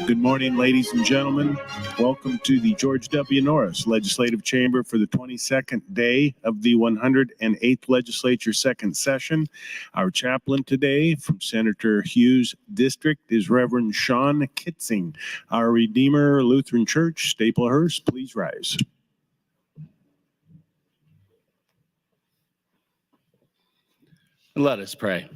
Good morning, ladies and gentlemen. Welcome to the George W. Norris Legislative Chamber for the 22nd day of the 108th Legislature second session. Our chaplain today from Senator Hughes' district is Reverend Sean Kitzing. Our Redeemer Lutheran Church, Staplehurst, please rise. Let us pray.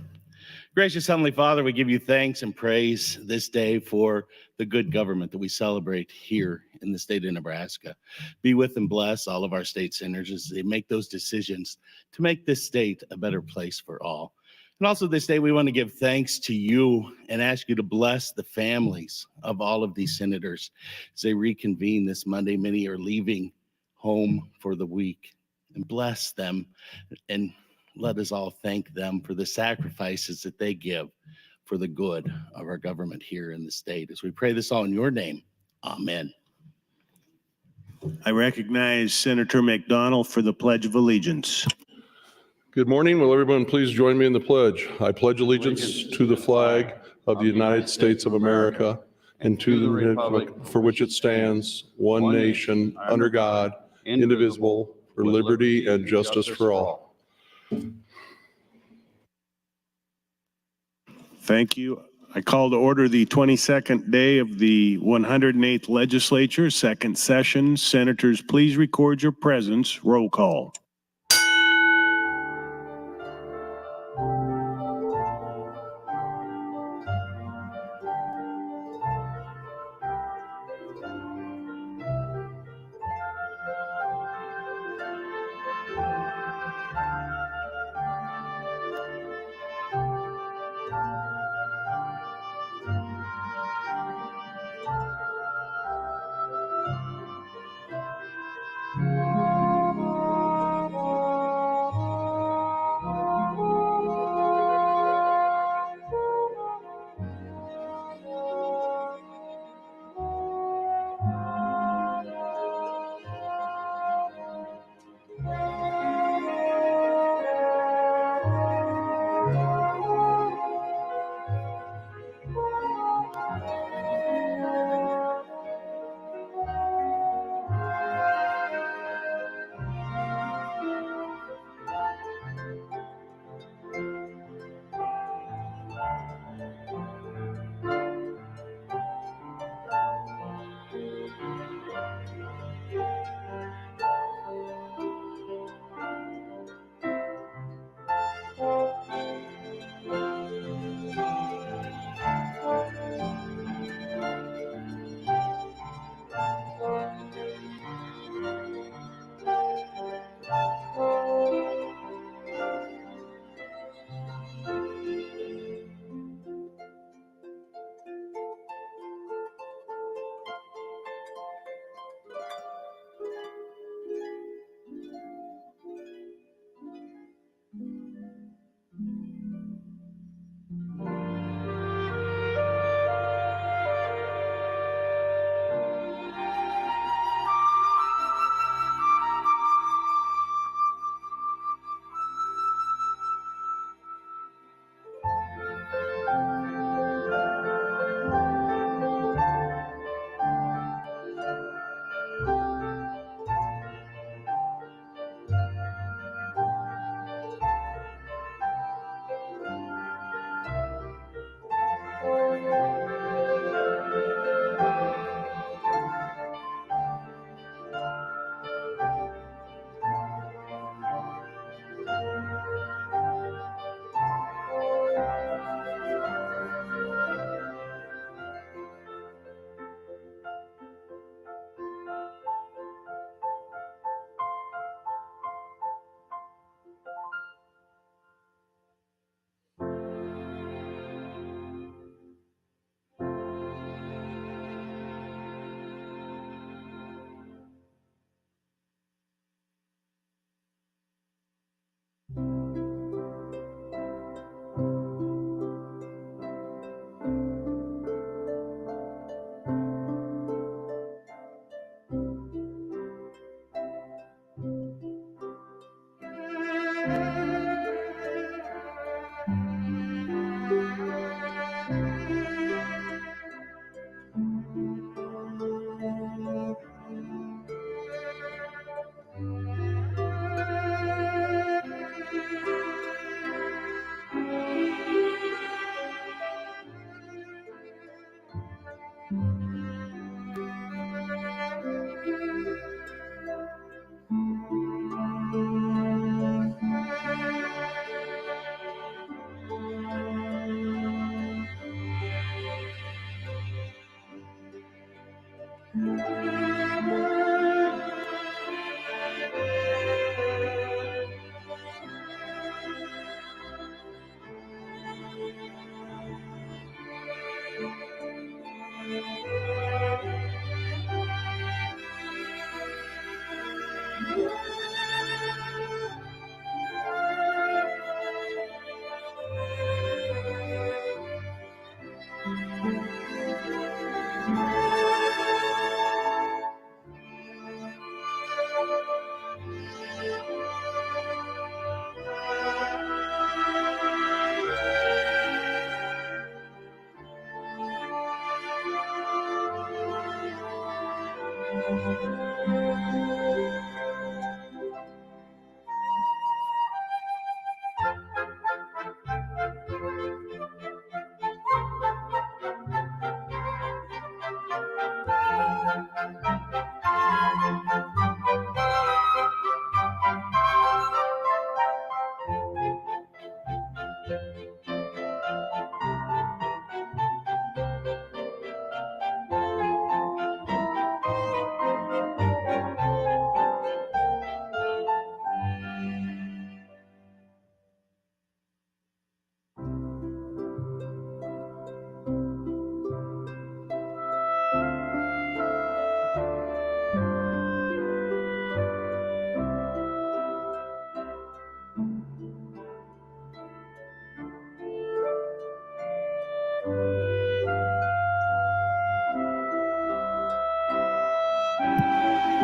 Gracious Heavenly Father, we give you thanks and praise this day for the good government that we celebrate here in the state of Nebraska. Be with and bless all of our state senators as they make those decisions to make this state a better place for all. And also this day, we want to give thanks to you and ask you to bless the families of all of these senators as they reconvene this Monday. Many are leaving home for the week, and bless them, and let us all thank them for the sacrifices that they give for the good of our government here in the state. As we pray this all in your name, amen. I recognize Senator McDonald for the Pledge of Allegiance. Good morning. Will everyone please join me in the pledge? I pledge allegiance to the flag of the United States of America and to the republic for which it stands, one nation, under God, indivisible, for liberty and justice for all. Thank you. I call to order the 22nd day of the 108th Legislature, second session. Senators, please record your presence. Roll call.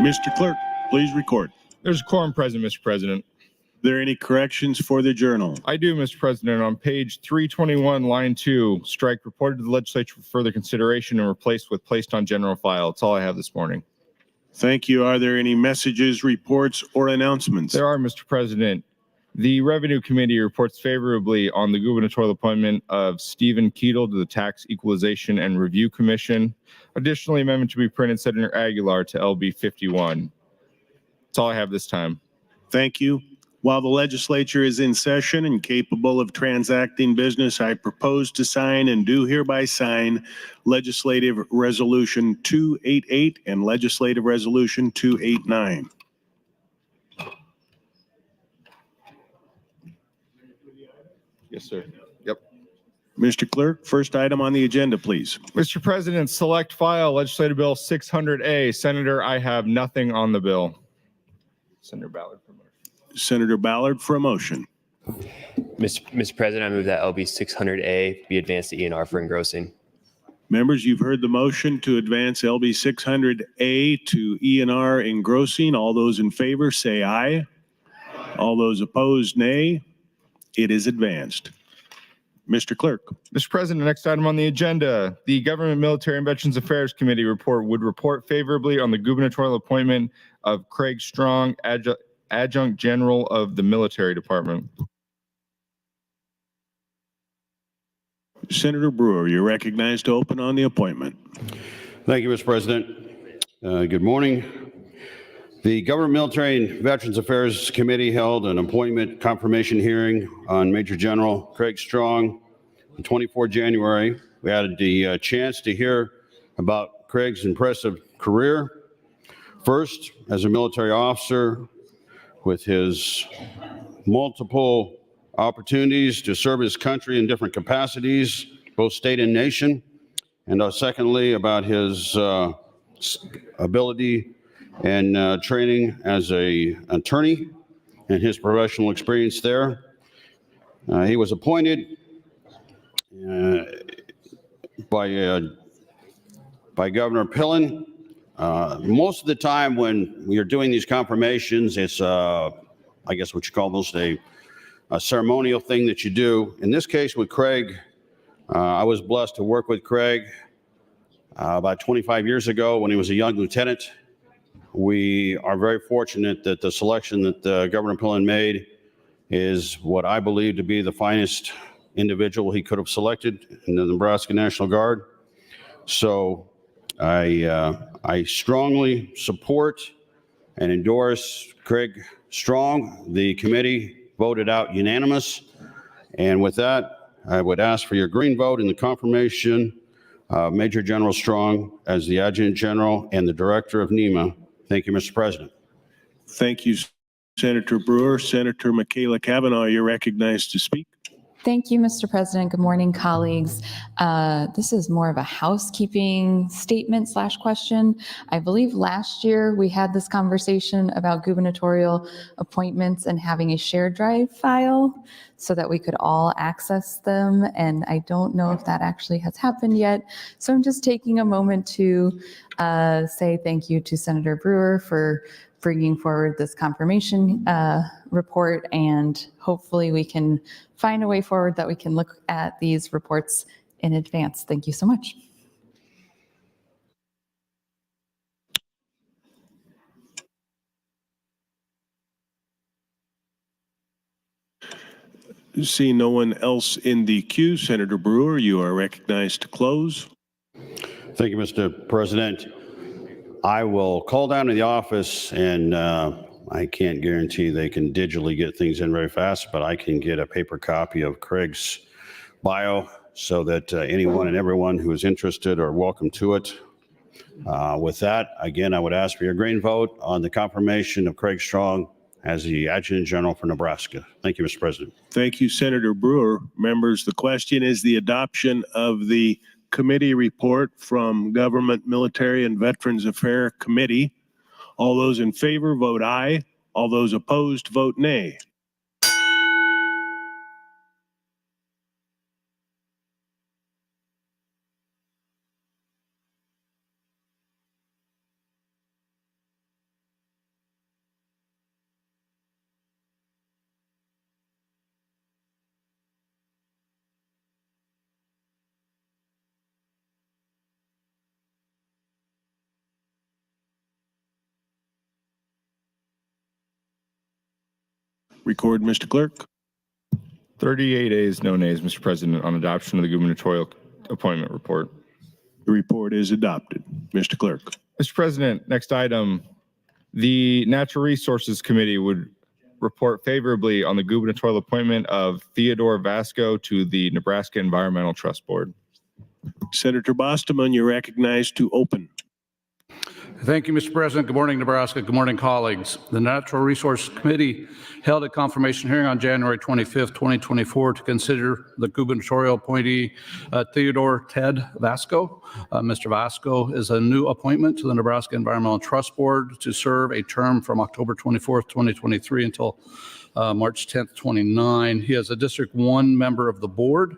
Mr. Clerk, please record. There's a quorum present, Mr. President. Are there any corrections for the journal? I do, Mr. President. On page 321, line 2, strike reported to the legislature for further consideration and replaced with placed on general file. That's all I have this morning. Thank you. Are there any messages, reports, or announcements? There are, Mr. President. The Revenue Committee reports favorably on the gubernatorial appointment of Stephen Keatle to the Tax Equalization and Review Commission. Additionally, amendment to be printed, Senator Aguilar to LB 51. That's all I have this time. Thank you. While the legislature is in session and capable of transacting business, I propose to sign and do hereby sign Legislative Resolution 288 and Legislative Resolution 289. Yes, sir. Yep. Mr. Clerk, first item on the agenda, please. Mr. President, select file Legislative Bill 600A. Senator, I have nothing on the bill. Senator Ballard for motion. Senator Ballard for a motion. Mr. President, I move that LB 600A be advanced to E&R for engrossing. Members, you've heard the motion to advance LB 600A to E&R engrossing. All those in favor say aye. All those opposed, nay. It is advanced. Mr. Clerk. Mr. President, next item on the agenda, the Government, Military, and Veterans Affairs Committee would report favorably on the gubernatorial appointment of Craig Strong, Adjunct General of the Military Department. Senator Brewer, you're recognized to open on the appointment. Thank you, Mr. President. Good morning. The Government, Military, and Veterans Affairs Committee held an appointment confirmation hearing on Major General Craig Strong on 24 January. We had the chance to hear about Craig's impressive career. First, as a military officer with his multiple opportunities to serve his country in different capacities, both state and nation. And secondly, about his ability and training as an attorney and his professional experience there. He was appointed by Governor Pillen. Most of the time when you're doing these confirmations, it's, I guess what you call most a ceremonial thing that you do. In this case with Craig, I was blessed to work with Craig about 25 years ago when he was a young lieutenant. We are very fortunate that the selection that Governor Pillen made is what I believe to be the finest individual he could have selected in the Nebraska National Guard. So I strongly support and endorse Craig Strong. The committee voted out unanimous. And with that, I would ask for your green vote in the confirmation of Major General Strong as the Adjutant General and the Director of NEMA. Thank you, Mr. President. Thank you, Senator Brewer. Senator Michaela Cavanaugh, you're recognized to speak. Thank you, Mr. President. Good morning, colleagues. This is more of a housekeeping statement / question. I believe last year we had this conversation about gubernatorial appointments and having a shared drive file so that we could all access them. And I don't know if that actually has happened yet. So I'm just taking a moment to say thank you to Senator Brewer for bringing forward this confirmation report, and hopefully we can find a way forward that we can look at these reports in advance. Thank you so much. See no one else in the queue. Senator Brewer, you are recognized to close. Thank you, Mr. President. I will call down to the office, and I can't guarantee they can digitally get things in very fast, but I can get a paper copy of Craig's bio so that anyone and everyone who is interested are welcome to it. With that, again, I would ask for your green vote on the confirmation of Craig Strong as the Adjutant General for Nebraska. Thank you, Mr. President. Thank you, Senator Brewer. Members, the question is the adoption of the committee report from Government, Military, and Veterans Affairs Committee. All those in favor vote aye. All those opposed vote nay. Record, Mr. Clerk. 38 ayes, no nays, Mr. President, on adoption of the gubernatorial appointment report. The report is adopted. Mr. Clerk. Mr. President, next item, the Natural Resources Committee would report favorably on the gubernatorial appointment of Theodore Vasco to the Nebraska Environmental Trust Board. Senator Bostoman, you're recognized to open. Thank you, Mr. President. Good morning, Nebraska. Good morning, colleagues. The Natural Resource Committee held a confirmation hearing on January 25th, 2024 to consider the gubernatorial appointee, Theodore Ted Vasco. Mr. Vasco is a new appointment to the Nebraska Environmental Trust Board to serve a term from October 24th, 2023 until March 10th, 29. He is a District 1 member of the board.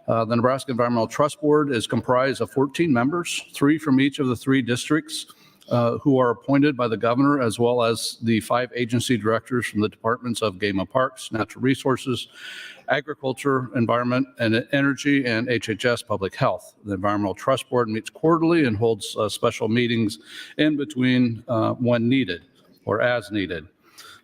The Nebraska Environmental Trust Board is comprised of 14 members, 3 from each of the 3 districts, who are appointed by the governor, as well as the 5 agency directors from the departments of Game and Parks, Natural Resources, Agriculture, Environment and Energy, and HHS Public Health. The Environmental Trust Board meets quarterly and holds special meetings in between when needed or as needed.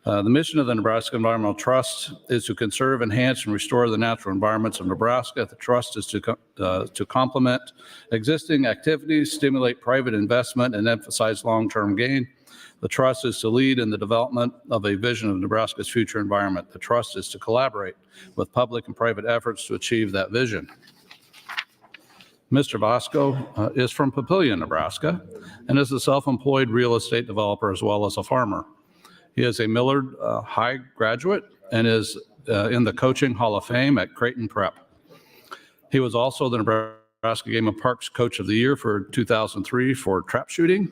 The mission of the Nebraska Environmental Trust is to conserve, enhance, and restore the natural environments of Nebraska. The trust is to complement existing activities, stimulate private investment, and emphasize long-term gain. The trust is to lead in the development of a vision of Nebraska's future environment. The trust is to collaborate with public and private efforts to achieve that vision. Mr. Vasco is from Papillion, Nebraska, and is a self-employed real estate developer as well as a farmer. He is a Millard High graduate and is in the Coaching Hall of Fame at Creighton Prep. He was also the Nebraska Game and Parks Coach of the Year for 2003 for trap shooting,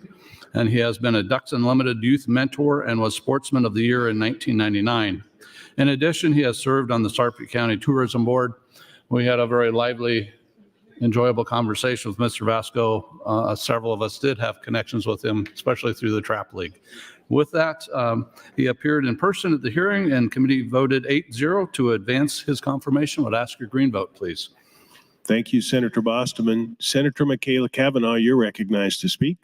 and he has been a Ducks Unlimited youth mentor and was Sportsman of the Year in 1999. In addition, he has served on the Sarpy County Tourism Board. We had a very lively, enjoyable conversation with Mr. Vasco. Several of us did have connections with him, especially through the Trap League. With that, he appeared in person at the hearing, and committee voted 8-0 to advance his confirmation. Would ask your green vote, please. Thank you, Senator Bostoman. Senator Michaela Cavanaugh, you're recognized to speak.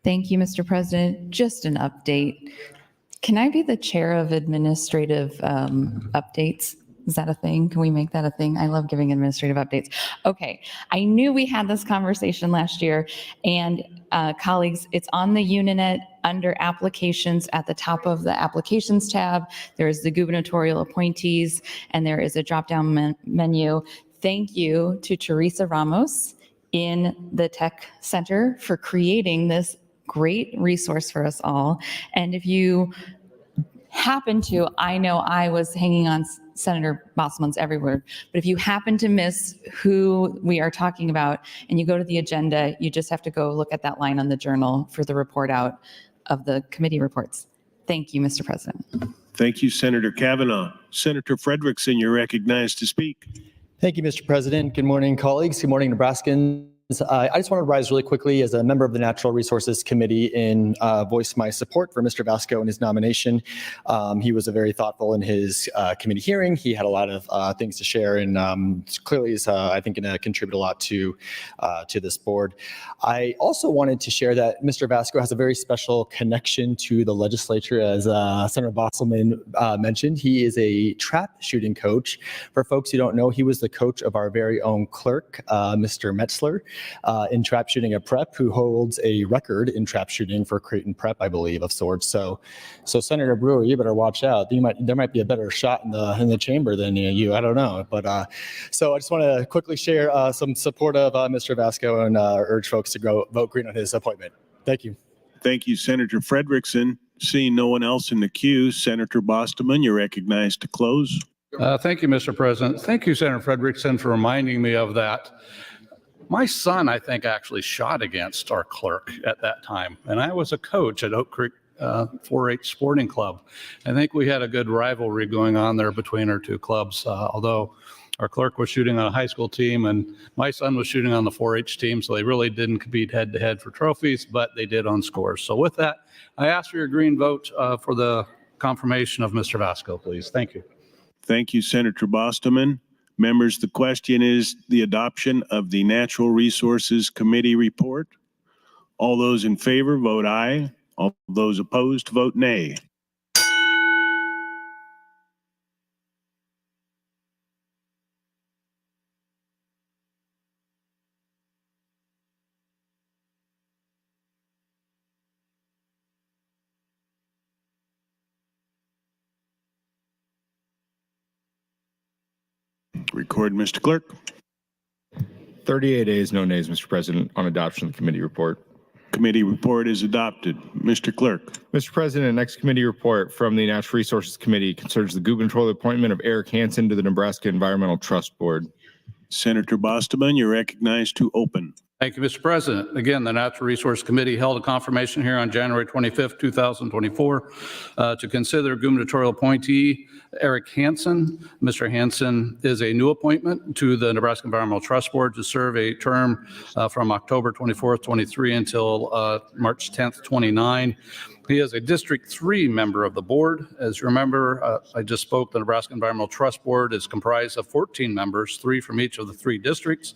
Thank you, Mr. President. Just an update. Can I be the chair of administrative updates? Is that a thing? Can we make that a thing? I love giving administrative updates. Okay, I knew we had this conversation last year, and colleagues, it's on the Uninet under applications at the top of the applications tab. There is the gubernatorial appointees, and there is a drop-down menu. Thank you to Teresa Ramos in the Tech Center for creating this great resource for us all. And if you happen to, I know I was hanging on Senator Bosselman's every word, but if you happen to miss who we are talking about and you go to the agenda, you just have to go look at that line on the journal for the report out of the committee reports. Thank you, Mr. President. Thank you, Senator Kavanaugh. Senator Frederickson, you're recognized to speak. Thank you, Mr. President. Good morning, colleagues. Good morning, Nebraskans. I just want to rise really quickly as a member of the Natural Resources Committee and voice my support for Mr. Vasco and his nomination. He was very thoughtful in his committee hearing. He had a lot of things to share, and clearly is, I think, going to contribute a lot to this board. I also wanted to share that Mr. Vasco has a very special connection to the legislature, as Senator Bosselman mentioned. He is a trap shooting coach. For folks who don't know, he was the coach of our very own clerk, Mr. Metzler, in trap shooting at Prep, who holds a record in trap shooting for Creighton Prep, I believe, of sorts. So Senator Brewer, you better watch out. There might be a better shot in the chamber than you. I don't know, but so I just want to quickly share some support of Mr. Vasco and urge folks to go vote green on his appointment. Thank you. Thank you, Senator Frederickson. Seeing no one else in the queue, Senator Bostelman, you're recognized to close. Thank you, Mr. President. Thank you, Senator Frederickson, for reminding me of that. My son, I think, actually shot against our clerk at that time, and I was a coach at Oak Creek 4-H Sporting Club. I think we had a good rivalry going on there between our two clubs, although our clerk was shooting on a high school team and my son was shooting on the 4-H team, so they really didn't compete head-to-head for trophies, but they did on scores. So with that, I ask for your green vote for the confirmation of Mr. Vasco, please. Thank you. Thank you, Senator Bostelman. Members, the question is the adoption of the Natural Resources Committee report. All those in favor, vote aye. All those opposed, vote nay. Record, Mr. Clerk. 38 ayes, no nays, Mr. President, on adoption of the committee report. Committee report is adopted. Mr. Clerk. Mr. President, next committee report from the Natural Resources Committee concerns the gubernatorial appointment of Eric Hansen to the Nebraska Environmental Trust Board. Senator Bostelman, you're recognized to open. Thank you, Mr. President. Again, the Natural Resource Committee held a confirmation here on January 25th, 2024 to consider gubernatorial appointee Eric Hansen. Mr. Hansen is a new appointment to the Nebraska Environmental Trust Board to serve a term from October 24th, 23 until March 10th, 29. He is a District 3 member of the board. As you remember, I just spoke, the Nebraska Environmental Trust Board is comprised of 14 members, 3 from each of the 3 districts,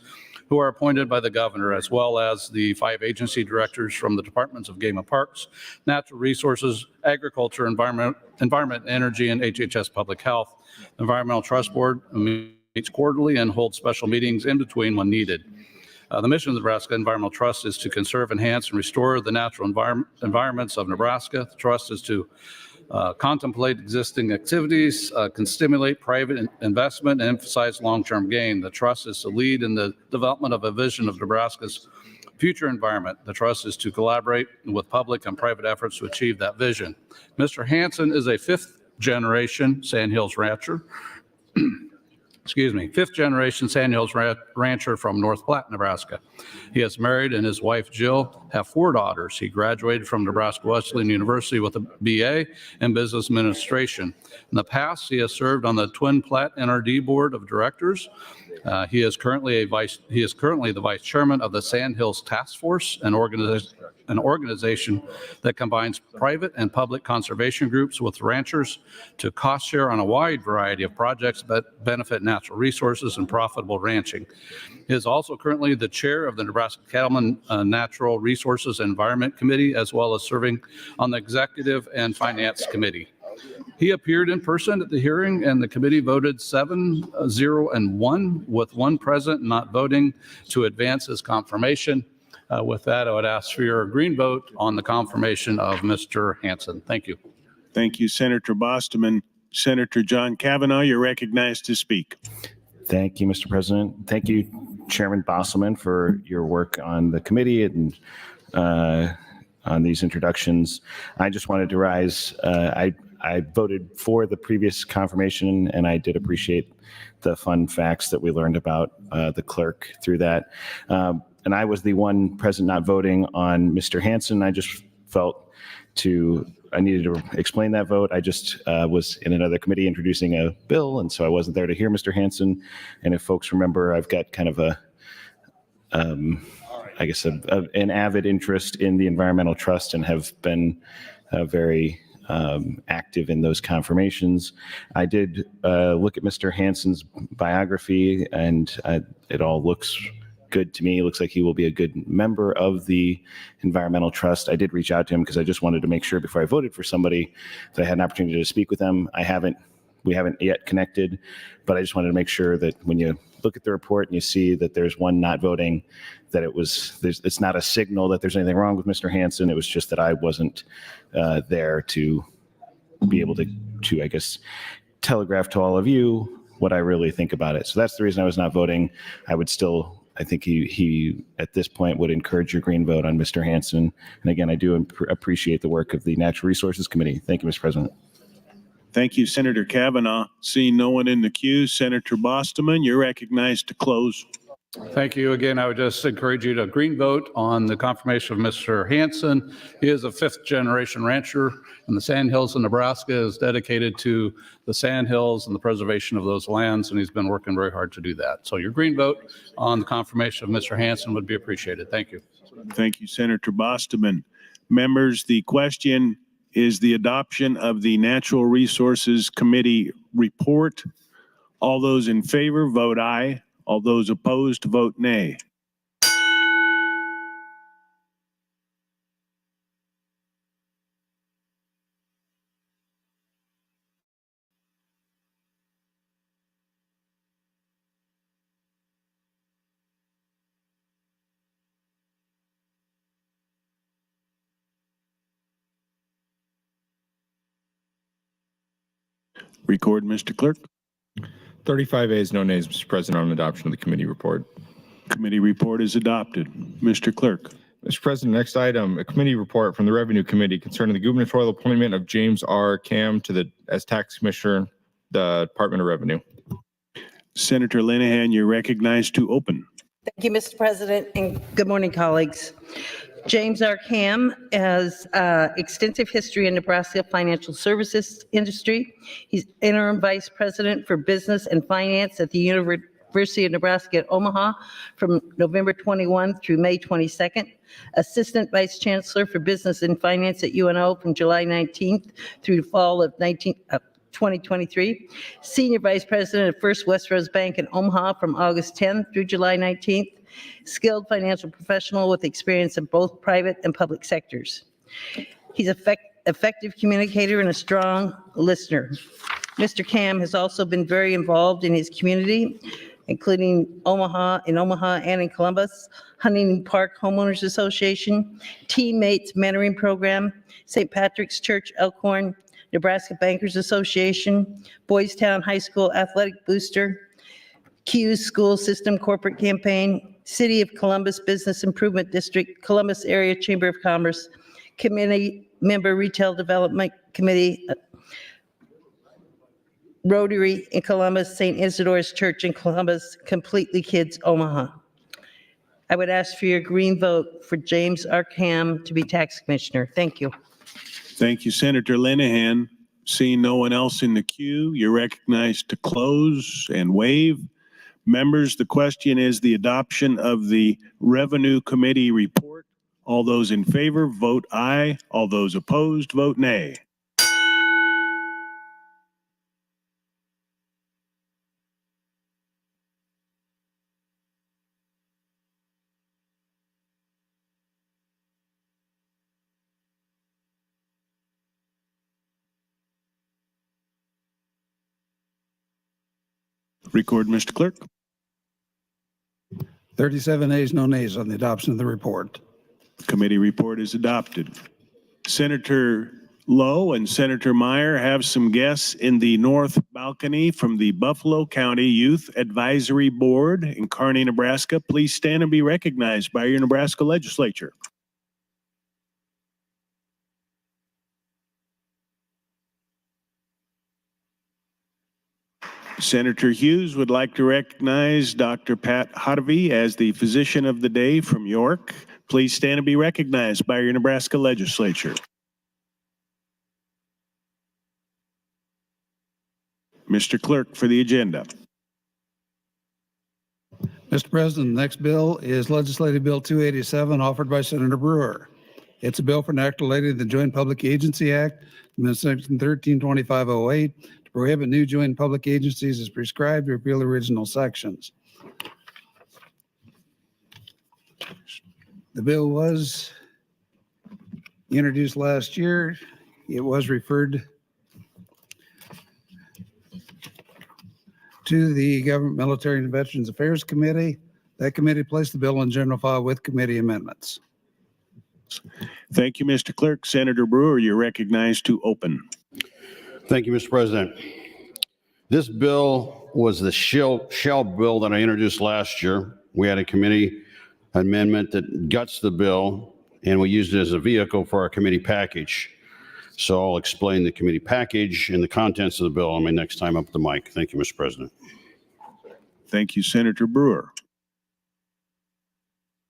who are appointed by the governor, as well as the 5 agency directors from the Departments of Game and Parks, Natural Resources, Agriculture, Environment, Energy, and HHS Public Health. The Environmental Trust Board meets quarterly and holds special meetings in between when needed. The mission of the Nebraska Environmental Trust is to conserve, enhance, and restore the natural environments of Nebraska. The trust is to contemplate existing activities, can stimulate private investment, and emphasize long-term gain. The trust is to lead in the development of a vision of Nebraska's future environment. The trust is to collaborate with public and private efforts to achieve that vision. Mr. Hansen is a 5th-generation Sandhills rancher. Fifth generation Sandhills rancher from North Platte, Nebraska. He is married and his wife Jill have 4 daughters. He graduated from Nebraska Wesleyan University with a BA in business administration. In the past, he has served on the Twin Platte NRD Board of Directors. He is currently the vice chairman of the Sandhills Task Force, an organization that combines private and public conservation groups with ranchers to cost share on a wide variety of projects that benefit natural resources and profitable ranching. He is also currently the chair of the Nebraska Cattlemen Natural Resources and Environment Committee, as well as serving on the Executive and Finance Committee. He appeared in person at the hearing, and the committee voted 7-0-1 with one present not voting to advance his confirmation. With that, I would ask for your green vote on the confirmation of Mr. Hansen. Thank you. Thank you, Senator Bostoman. Senator John Kavanaugh, you're recognized to speak. Thank you, Mr. President. Thank you, Chairman Bosselman, for your work on the committee and on these introductions. I just wanted to rise. I voted for the previous confirmation, and I did appreciate the fun facts that we learned about the clerk through that. And I was the one present not voting on Mr. Hansen. I just felt I needed to explain that vote. I just was in another committee introducing a bill, and so I wasn't there to hear Mr. Hansen. And if folks remember, I've got kind of an avid interest in the environmental trust and have been very active in those confirmations. I did look at Mr. Hansen's biography, and it all looks good to me. It looks like he will be a good member of the Environmental Trust. I did reach out to him because I just wanted to make sure before I voted for somebody that I had an opportunity to speak with them. We haven't yet connected, but I just wanted to make sure that when you look at the report and you see that there's one not voting, that it's not a signal that there's anything wrong with Mr. Hansen. It was just that I wasn't there to be able to, I guess, telegraph to all of you what I really think about it. So that's the reason I was not voting. I think he at this point would encourage your green vote on Mr. Hansen. And again, I do appreciate the work of the Natural Resources Committee. Thank you, Mr. President. Thank you, Senator Kavanaugh. Seeing no one in the queue, Senator Bostoman, you're recognized to close. Thank you. Again, I would just encourage you to green vote on the confirmation of Mr. Hansen. He is a fifth-generation rancher, and the Sandhills in Nebraska is dedicated to the Sandhills and the preservation of those lands, and he's been working very hard to do that. So your green vote on the confirmation of Mr. Hansen would be appreciated. Thank you. Thank you, Senator Bostoman. Members, the question is the adoption of the Natural Resources Committee report. All those in favor, vote aye. All those opposed, vote nay. Record, Mr. Clerk. 35 ayes, no nays, Mr. President, on adoption of the committee report. Committee report is adopted. Mr. Clerk. Mr. President, next item, a committee report from the Revenue Committee concerning the gubernatorial appointment of James R. Cam as Tax Commissioner, the Department of Revenue. Senator Linehan, you're recognized to open. Thank you, Mr. President, and good morning, colleagues. James R. Cam has extensive history in Nebraska financial services industry. He's interim vice president for business and finance at the University of Nebraska at Omaha from November 21 through May 22nd. Assistant vice chancellor for business and finance at UNO from July 19th through the fall of 2023. Senior vice president of First West Rose Bank in Omaha from August 10th through July 19th. Skilled financial professional with experience in both private and public sectors. He's effective communicator and a strong listener. Mr. Cam has also been very involved in his community, including Omaha and in Columbus, Huntington Park Homeowners Association, Teammates Mentoring Program, St. Patrick's Church Elkhorn, Nebraska Bankers Association, Boys Town High School Athletic Booster, Q's School System Corporate Campaign, City of Columbus Business Improvement District, Columbus Area Chamber of Commerce, Committee Member Retail Development Committee, Rotary in Columbus, St. Isidore's Church in Columbus, Completely Kids Omaha. I would ask for your green vote for James R. Cam to be tax commissioner. Thank you. Thank you, Senator Linehan. Seeing no one else in the queue, you're recognized to close and waive. Members, the question is the adoption of the Revenue Committee report. All those in favor, vote aye. All those opposed, vote nay. Record, Mr. Clerk. 37 ayes, no nays on the adoption of the report. Committee report is adopted. Senator Lowe and Senator Meyer have some guests in the north balcony from the Buffalo County Youth Advisory Board in Kearney, Nebraska. Please stand and be recognized by your Nebraska Legislature. Senator Hughes would like to recognize Dr. Pat Hotovy as the Physician of the Day from York. Please stand and be recognized by your Nebraska Legislature. Mr. Clerk, for the agenda. Mr. President, the next bill is Legislative Bill 287, offered by Senator Brewer. It's a bill for an act related to the Joint Public Agency Act, Section 132508, to prohibit new joint public agencies as prescribed, to repeal original sections. The bill was introduced last year. It was referred to the Government, Military, and Veterans Affairs Committee. That committee placed the bill on general file with committee amendments. Thank you, Mr. Clerk. Senator Brewer, you're recognized to open. Thank you, Mr. President. This bill was the shell bill that I introduced last year. We had a committee amendment that guts the bill, and we used it as a vehicle for our committee package. So I'll explain the committee package and the contents of the bill on my next time up the mic. Thank you, Mr. President. Thank you, Senator Brewer.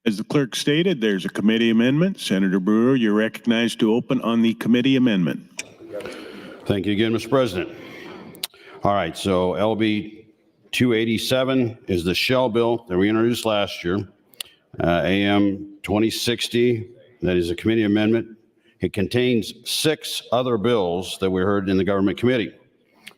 As the clerk stated, there's a committee amendment. Senator Brewer, you're recognized to open on the committee amendment. Thank you again, Mr. President. All right, so LB 287 is the shell bill that we introduced last year. AM 2060, that is a committee amendment. It contains 6 other bills that we heard in the government committee.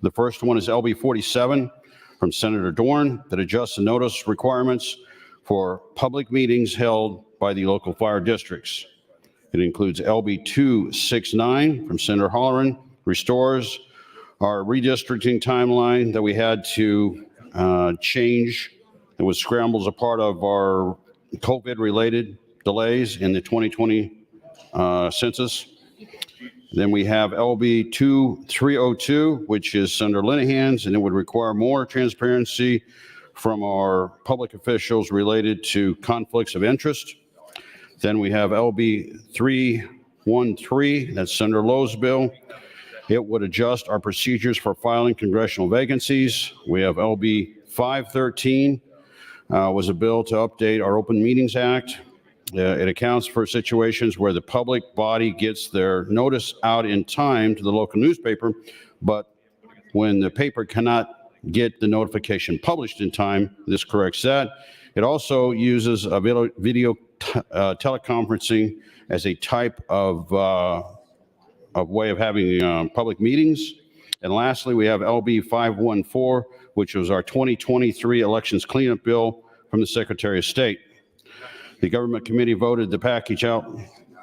The first one is LB 47 from Senator Dorn that adjusts the notice requirements for public meetings held by the local fire districts. It includes LB 269 from Senator Holleran, restores our redistricting timeline that we had to change. It was scrambled as a part of our COVID-related delays in the 2020 census. Then we have LB 2302, which is Senator Linehan's, and it would require more transparency from our public officials related to conflicts of interest. Then we have LB 313, that's Senator Lowe's bill. It would adjust our procedures for filing congressional vacancies. We have LB 513, was a bill to update our Open Meetings Act. It accounts for situations where the public body gets their notice out in time to the local newspaper, but when the paper cannot get the notification published in time, this corrects that. It also uses a video teleconferencing as a type of way of having public meetings. And lastly, we have LB 514, which was our 2023 elections cleanup bill from the Secretary of State. The government committee voted the package out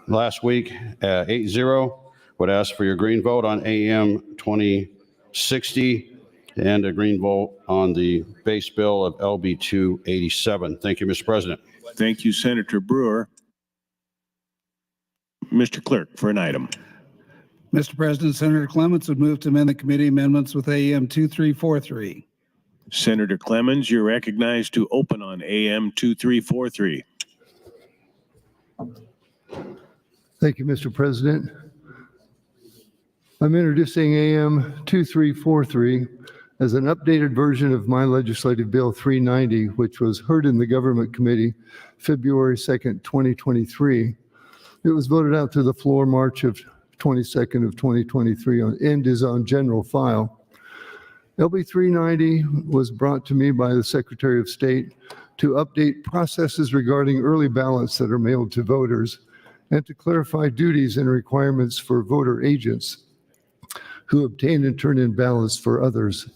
last week 8-0. Would ask for your green vote on AM 2060 and a green vote on the base bill of LB 287. Thank you, Mr. President. Thank you, Senator Brewer. Mr. Clerk, for an item. Mr. President, Senator Clements would move to amend the committee amendments with AM 2343. Senator Clemens, you're recognized to open on AM 2343. Thank you, Mr. President. I'm introducing AM 2343 as an updated version of my legislative bill 390, which was heard in the government committee February 2nd, 2023. It was voted out to the floor March of 22nd of 2023 and is on general file. LB 390 was brought to me by the Secretary of State to update processes regarding early ballots that are mailed to voters and to clarify duties and requirements for voter agents who obtain and turn in ballots for others.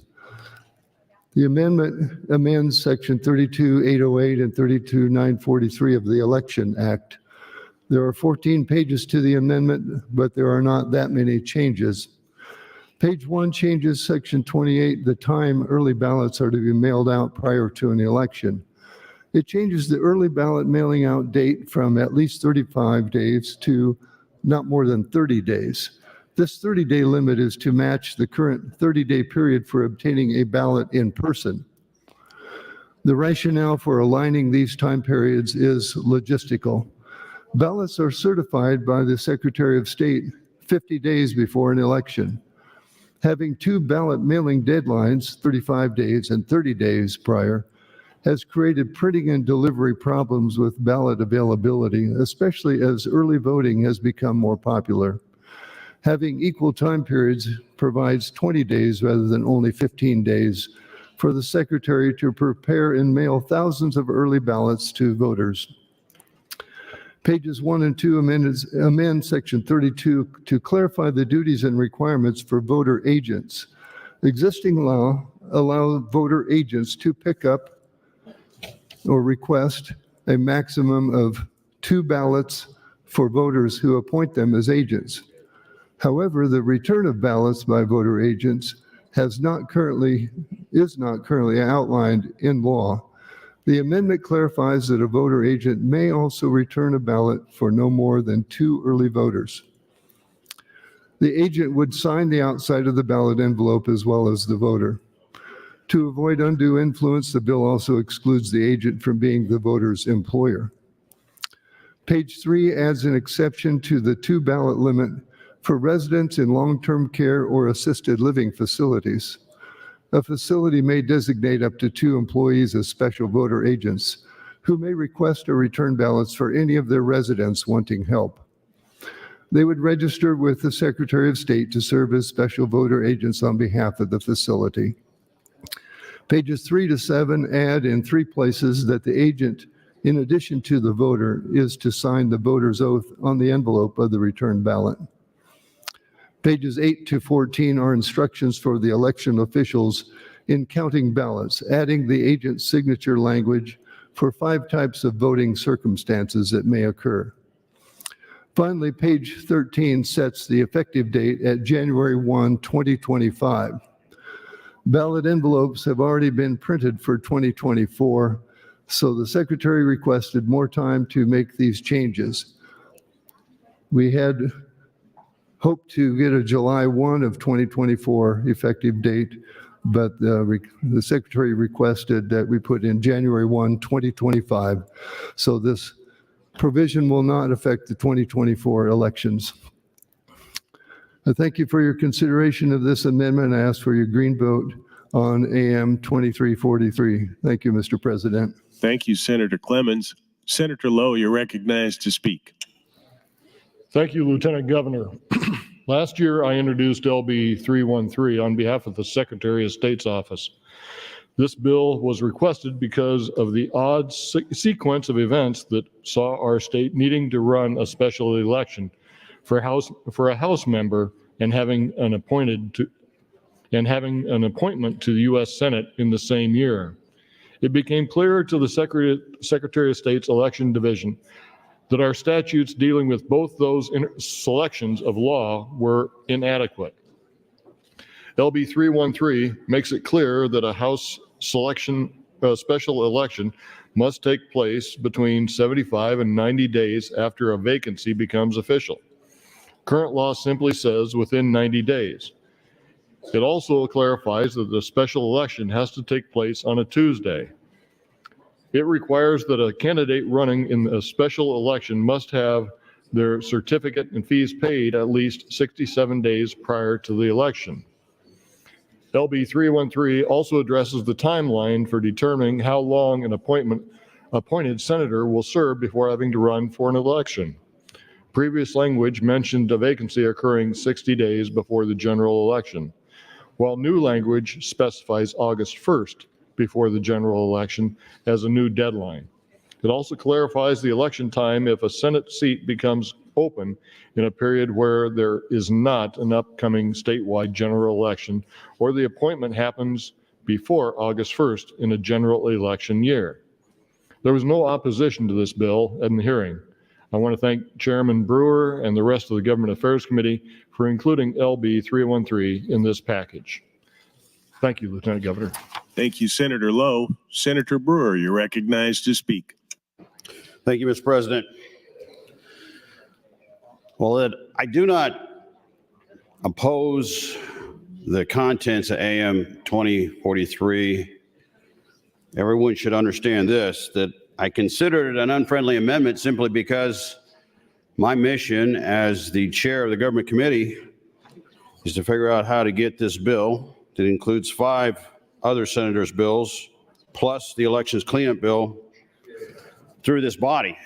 The amendment amends Section 32808 and 32943 of the Election Act. There are 14 pages to the amendment, but there are not that many changes. Page 1 changes section 28, the time early ballots are to be mailed out prior to an election. It changes the early ballot mailing out date from at least 35 days to not more than 30 days. This 30-day limit is to match the current 30-day period for obtaining a ballot in person. The rationale for aligning these time periods is logistical. Ballots are certified by the Secretary of State 50 days before an election. Having two ballot mailing deadlines, 35 days and 30 days prior, has created printing and delivery problems with ballot availability, especially as early voting has become more popular. Having equal time periods provides 20 days rather than only 15 days for the Secretary to prepare and mail thousands of early ballots to voters. Pages 1 and 2 amend section 32 to clarify the duties and requirements for voter agents. Existing law allows voter agents to pick up or request a maximum of 2 ballots for voters who appoint them as agents. However, the return of ballots by voter agents is not currently outlined in law. The amendment clarifies that a voter agent may also return a ballot for no more than 2 early voters. The agent would sign the outside of the ballot envelope as well as the voter. To avoid undue influence, the bill also excludes the agent from being the voter's employer. Page 3 adds an exception to the 2 ballot limit for residents in long-term care or assisted living facilities. A facility may designate up to 2 employees as special voter agents who may request or return ballots for any of their residents wanting help. They would register with the Secretary of State to serve as special voter agents on behalf of the facility. Pages 3 to 7 add in 3 places that the agent, in addition to the voter, is to sign the voter's oath on the envelope of the returned ballot. Pages 8 to 14 are instructions for the election officials in counting ballots, adding the agent's signature language for 5 types of voting circumstances that may occur. Finally, page 13 sets the effective date at January 1, 2025. Ballot envelopes have already been printed for 2024, so the Secretary requested more time to make these changes. We had hoped to get a July 1 of 2024 effective date, but the Secretary requested that we put in January 1, 2025. So this provision will not affect the 2024 elections. I thank you for your consideration of this amendment. I ask for your green vote on AM 2343. Thank you, Mr. President. Thank you, Senator Clemens. Senator Lowe, you're recognized to speak. Thank you, Lieutenant Governor. Last year, I introduced LB 313 on behalf of the Secretary of State's office. This bill was requested because of the odd sequence of events that saw our state needing to run a special election for a House member and having an appointment to the U.S. Senate in the same year. It became clear to the Secretary of State's election division that our statutes dealing with both those selections of law were inadequate. LB 313 makes it clear that a House special election must take place between 75 and 90 days after a vacancy becomes official. Current law simply says within 90 days. It also clarifies that the special election has to take place on a Tuesday. It requires that a candidate running in a special election must have their certificate and fees paid at least 67 days prior to the election. LB 313 also addresses the timeline for determining how long an appointed senator will serve before having to run for an election. Previous language mentioned a vacancy occurring 60 days before the general election, while new language specifies August 1st before the general election as a new deadline. It also clarifies the election time if a Senate seat becomes open in a period where there is not an upcoming statewide general election or the appointment happens before August 1st in a general election year. There was no opposition to this bill at the hearing. I want to thank Chairman Brewer and the rest of the Government Affairs Committee for including LB 313 in this package. Thank you, Lieutenant Governor. Thank you, Senator Lowe. Senator Brewer, you're recognized to speak. Thank you, Mr. President. Well, Ed, I do not oppose the contents of AM 2043. Everyone should understand this, that I considered it an unfriendly amendment simply because my mission as the chair of the government committee is to figure out how to get this bill that includes 5 other senators' bills, plus the elections cleanup bill, through this body.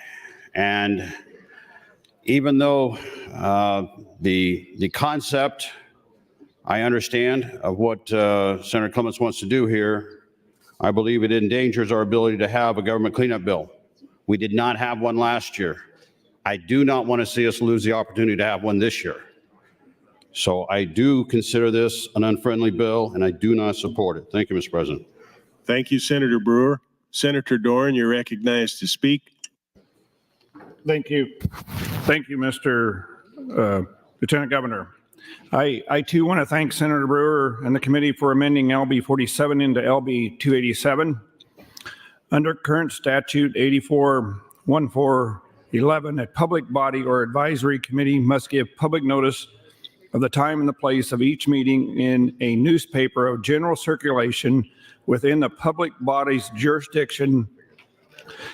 And even though the concept, I understand of what Senator Clements wants to do here, I believe it endangers our ability to have a government cleanup bill. We did not have one last year. I do not want to see us lose the opportunity to have one this year. So I do consider this an unfriendly bill, and I do not support it. Thank you, Mr. President. Thank you, Senator Brewer. Senator Dorn, you're recognized to speak. Thank you. Thank you, Mr. Lieutenant Governor. I too want to thank Senator Brewer and the committee for amending LB 47 into LB 287. Under current statute 84-1411, a public body or advisory committee must give public notice of the time and the place of each meeting in a newspaper of general circulation within the public body's jurisdiction.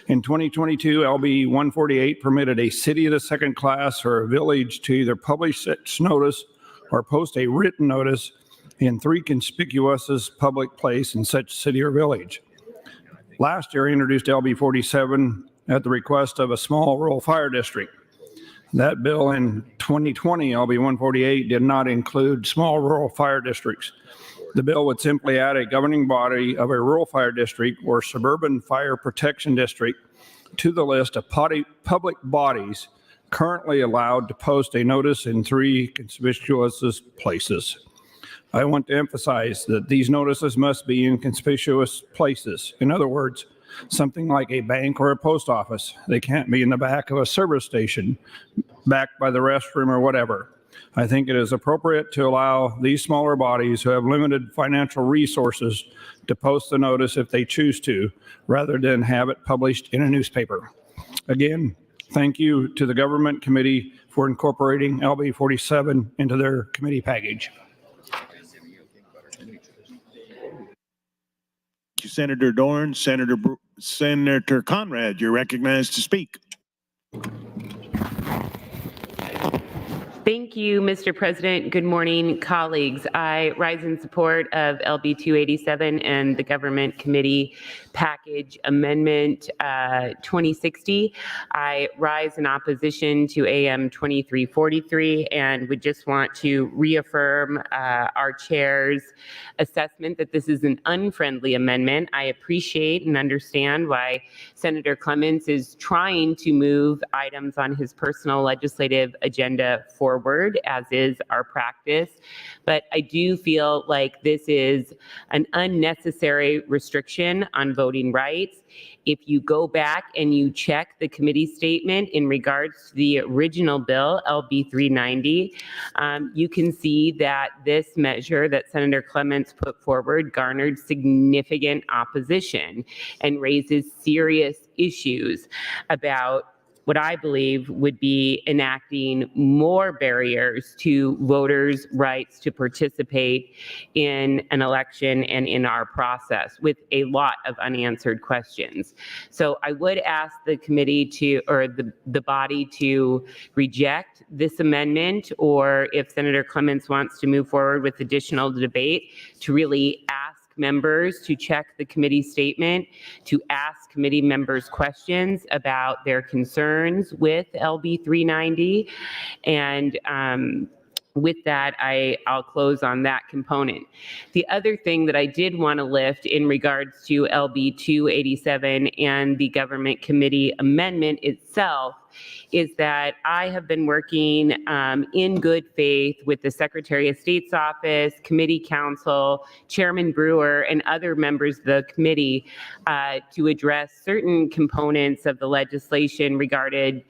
In 2022, LB 148 permitted a city of the second class or a village to either publish such notice or post a written notice in 3 conspicuous public place in such city or village. Last year, I introduced LB 47 at the request of a small rural fire district. That bill in 2020, LB 148, did not include small rural fire districts. The bill would simply add a governing body of a rural fire district or suburban fire protection district to the list of public bodies currently allowed to post a notice in 3 conspicuous places. I want to emphasize that these notices must be in conspicuous places. In other words, something like a bank or a post office. They can't be in the back of a service station, backed by the restroom or whatever. I think it is appropriate to allow these smaller bodies who have limited financial resources to post the notice if they choose to, rather than have it published in a newspaper. Again, thank you to the government committee for incorporating LB 47 into their committee package. Thank you, Senator Dorn. Senator Conrad, you're recognized to speak. Thank you, Mr. President. Good morning, colleagues. I rise in support of LB 287 and the government committee package amendment 2060. I rise in opposition to AM 2343 and would just want to reaffirm our chair's assessment that this is an unfriendly amendment. I appreciate and understand why Senator Clements is trying to move items on his personal legislative agenda forward, as is our practice. But I do feel like this is an unnecessary restriction on voting rights. If you go back and you check the committee statement in regards to the original bill, LB 390, you can see that this measure that Senator Clements put forward garnered significant opposition and raises serious issues about what I believe would be enacting more barriers to voters' rights to participate in an election and in our process, with a lot of unanswered questions. So I would ask the committee to, or the body to reject this amendment, or if Senator Clements wants to move forward with additional debate, to really ask members to check the committee statement, to ask committee members questions about their concerns with LB 390. And with that, I'll close on that component. The other thing that I did want to lift in regards to LB 287 and the government committee amendment itself is that I have been working in good faith with the Secretary of State's office, committee counsel, Chairman Brewer, and other members of the committee to address certain components of the legislation regarding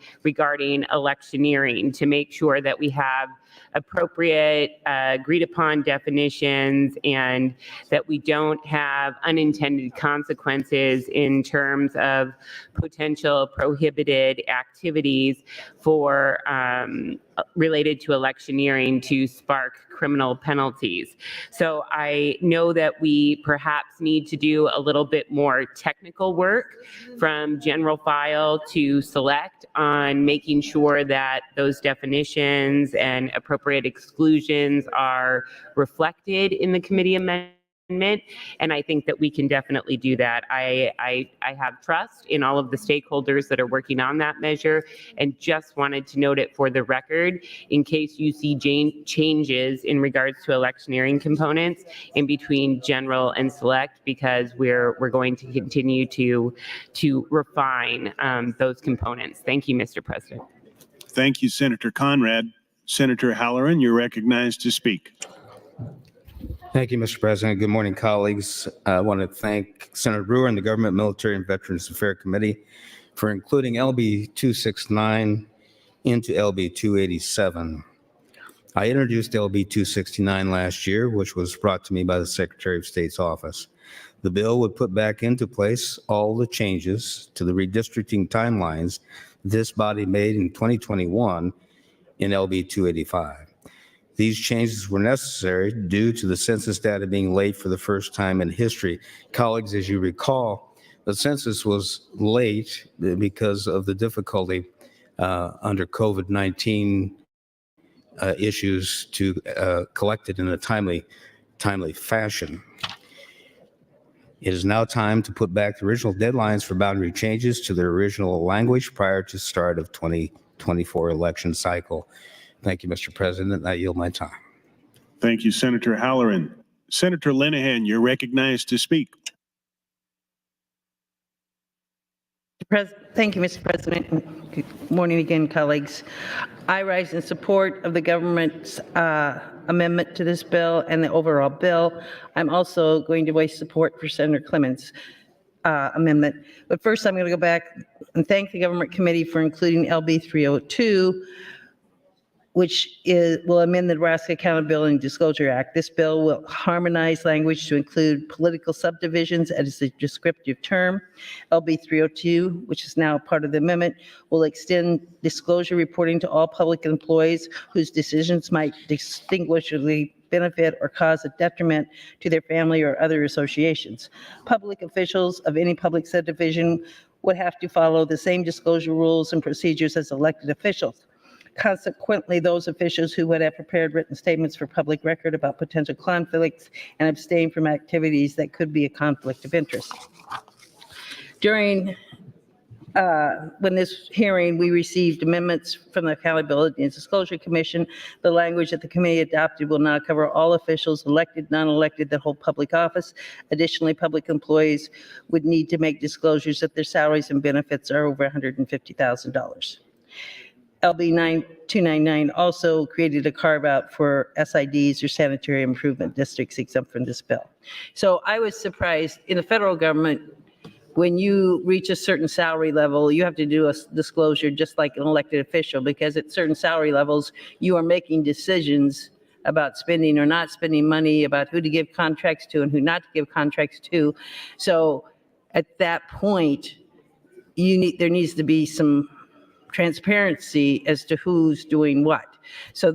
electioneering, to make sure that we have appropriate agreed upon definitions and that we don't have unintended consequences in terms of potential prohibited activities for related to electioneering to spark criminal penalties. So I know that we perhaps need to do a little bit more technical work from general file to select on making sure that those definitions and appropriate exclusions are reflected in the committee amendment. And I think that we can definitely do that. I have trust in all of the stakeholders that are working on that measure, and just wanted to note it for the record in case you see changes in regards to electioneering components in between general and select, because we're going to continue to refine those components. Thank you, Mr. President. Thank you, Senator Conrad. Senator Halloran, you're recognized to speak. Thank you, Mr. President. Good morning, colleagues. I want to thank Senator Brewer and the Government, Military, and Veterans Affairs Committee for including LB 269 into LB 287. I introduced LB 269 last year, which was brought to me by the Secretary of State's office. The bill would put back into place all the changes to the redistricting timelines this body made in 2021 in LB 285. These changes were necessary due to the census data being late for the first time in history. Colleagues, as you recall, the census was late because of the difficulty under COVID-19 issues to collect it in a timely fashion. It is now time to put back the original deadlines for boundary changes to their original language prior to start of 2024 election cycle. Thank you, Mr. President. I yield my time. Thank you, Senator Halloran. Senator Linehan, you're recognized to speak. Thank you, Mr. President. Good morning again, colleagues. I rise in support of the government's amendment to this bill and the overall bill. I'm also going to voice support for Senator Clements' amendment. But first, I'm going to go back and thank the Government Committee for including LB 302, which will amend the Nebraska Accountability and Disclosure Act. This bill will harmonize language to include political subdivisions as a descriptive term. LB 302, which is now part of the amendment, will extend disclosure reporting to all public employees whose decisions might distinguishably benefit or cause a detriment to their family or other associations. Public officials of any public subdivision would have to follow the same disclosure rules and procedures as elected officials. Consequently, those officials who would have prepared written statements for public record about potential conflicts and abstain from activities that could be a conflict of interest. During when this hearing, we received amendments from the Accountability and Disclosure Commission. The language that the committee adopted will now cover all officials, elected, non-elected, that hold public office. Additionally, public employees would need to make disclosures that their salaries and benefits are over $150,000. LB 299 also created a carve-out for SIDs or sanitary improvement districts exempt from this bill. So I was surprised in the federal government, when you reach a certain salary level, you have to do a disclosure just like an elected official, because at certain salary levels, you are making decisions about spending or not spending money, about who to give contracts to and who not to give contracts to. So at that point, there needs to be some transparency as to who's doing what. So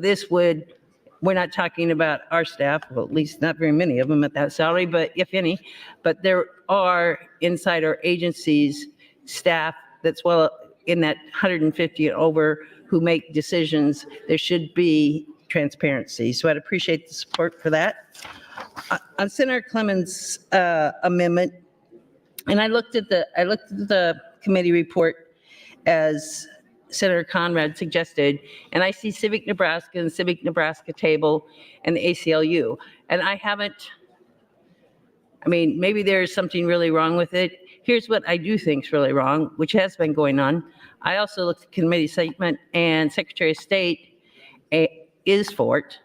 we're not talking about our staff, well, at least not very many of them at that salary, but if any, but there are inside our agencies staff that's well in that 150 and over who make decisions. There should be transparency. So I'd appreciate the support for that. On Senator Clements' amendment, and I looked at the committee report as Senator Conrad suggested, and I see Civic Nebraska and Civic Nebraska table and the ACLU. And maybe there's something really wrong with it. Here's what I do think is really wrong, which has been going on. I also looked at committee statement, and Secretary of State is for it,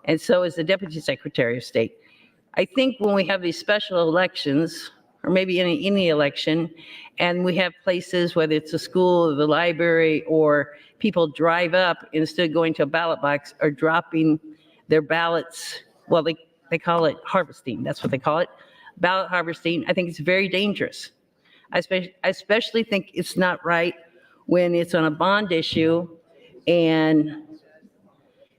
and so is the Deputy Secretary of State. I think when we have these special elections, or maybe any election, and we have places, whether it's a school or the library, or people drive up instead of going to a ballot box or dropping their ballots, well, they call it harvesting. That's what they call it, ballot harvesting. I think it's very dangerous. I especially think it's not right when it's on a bond issue and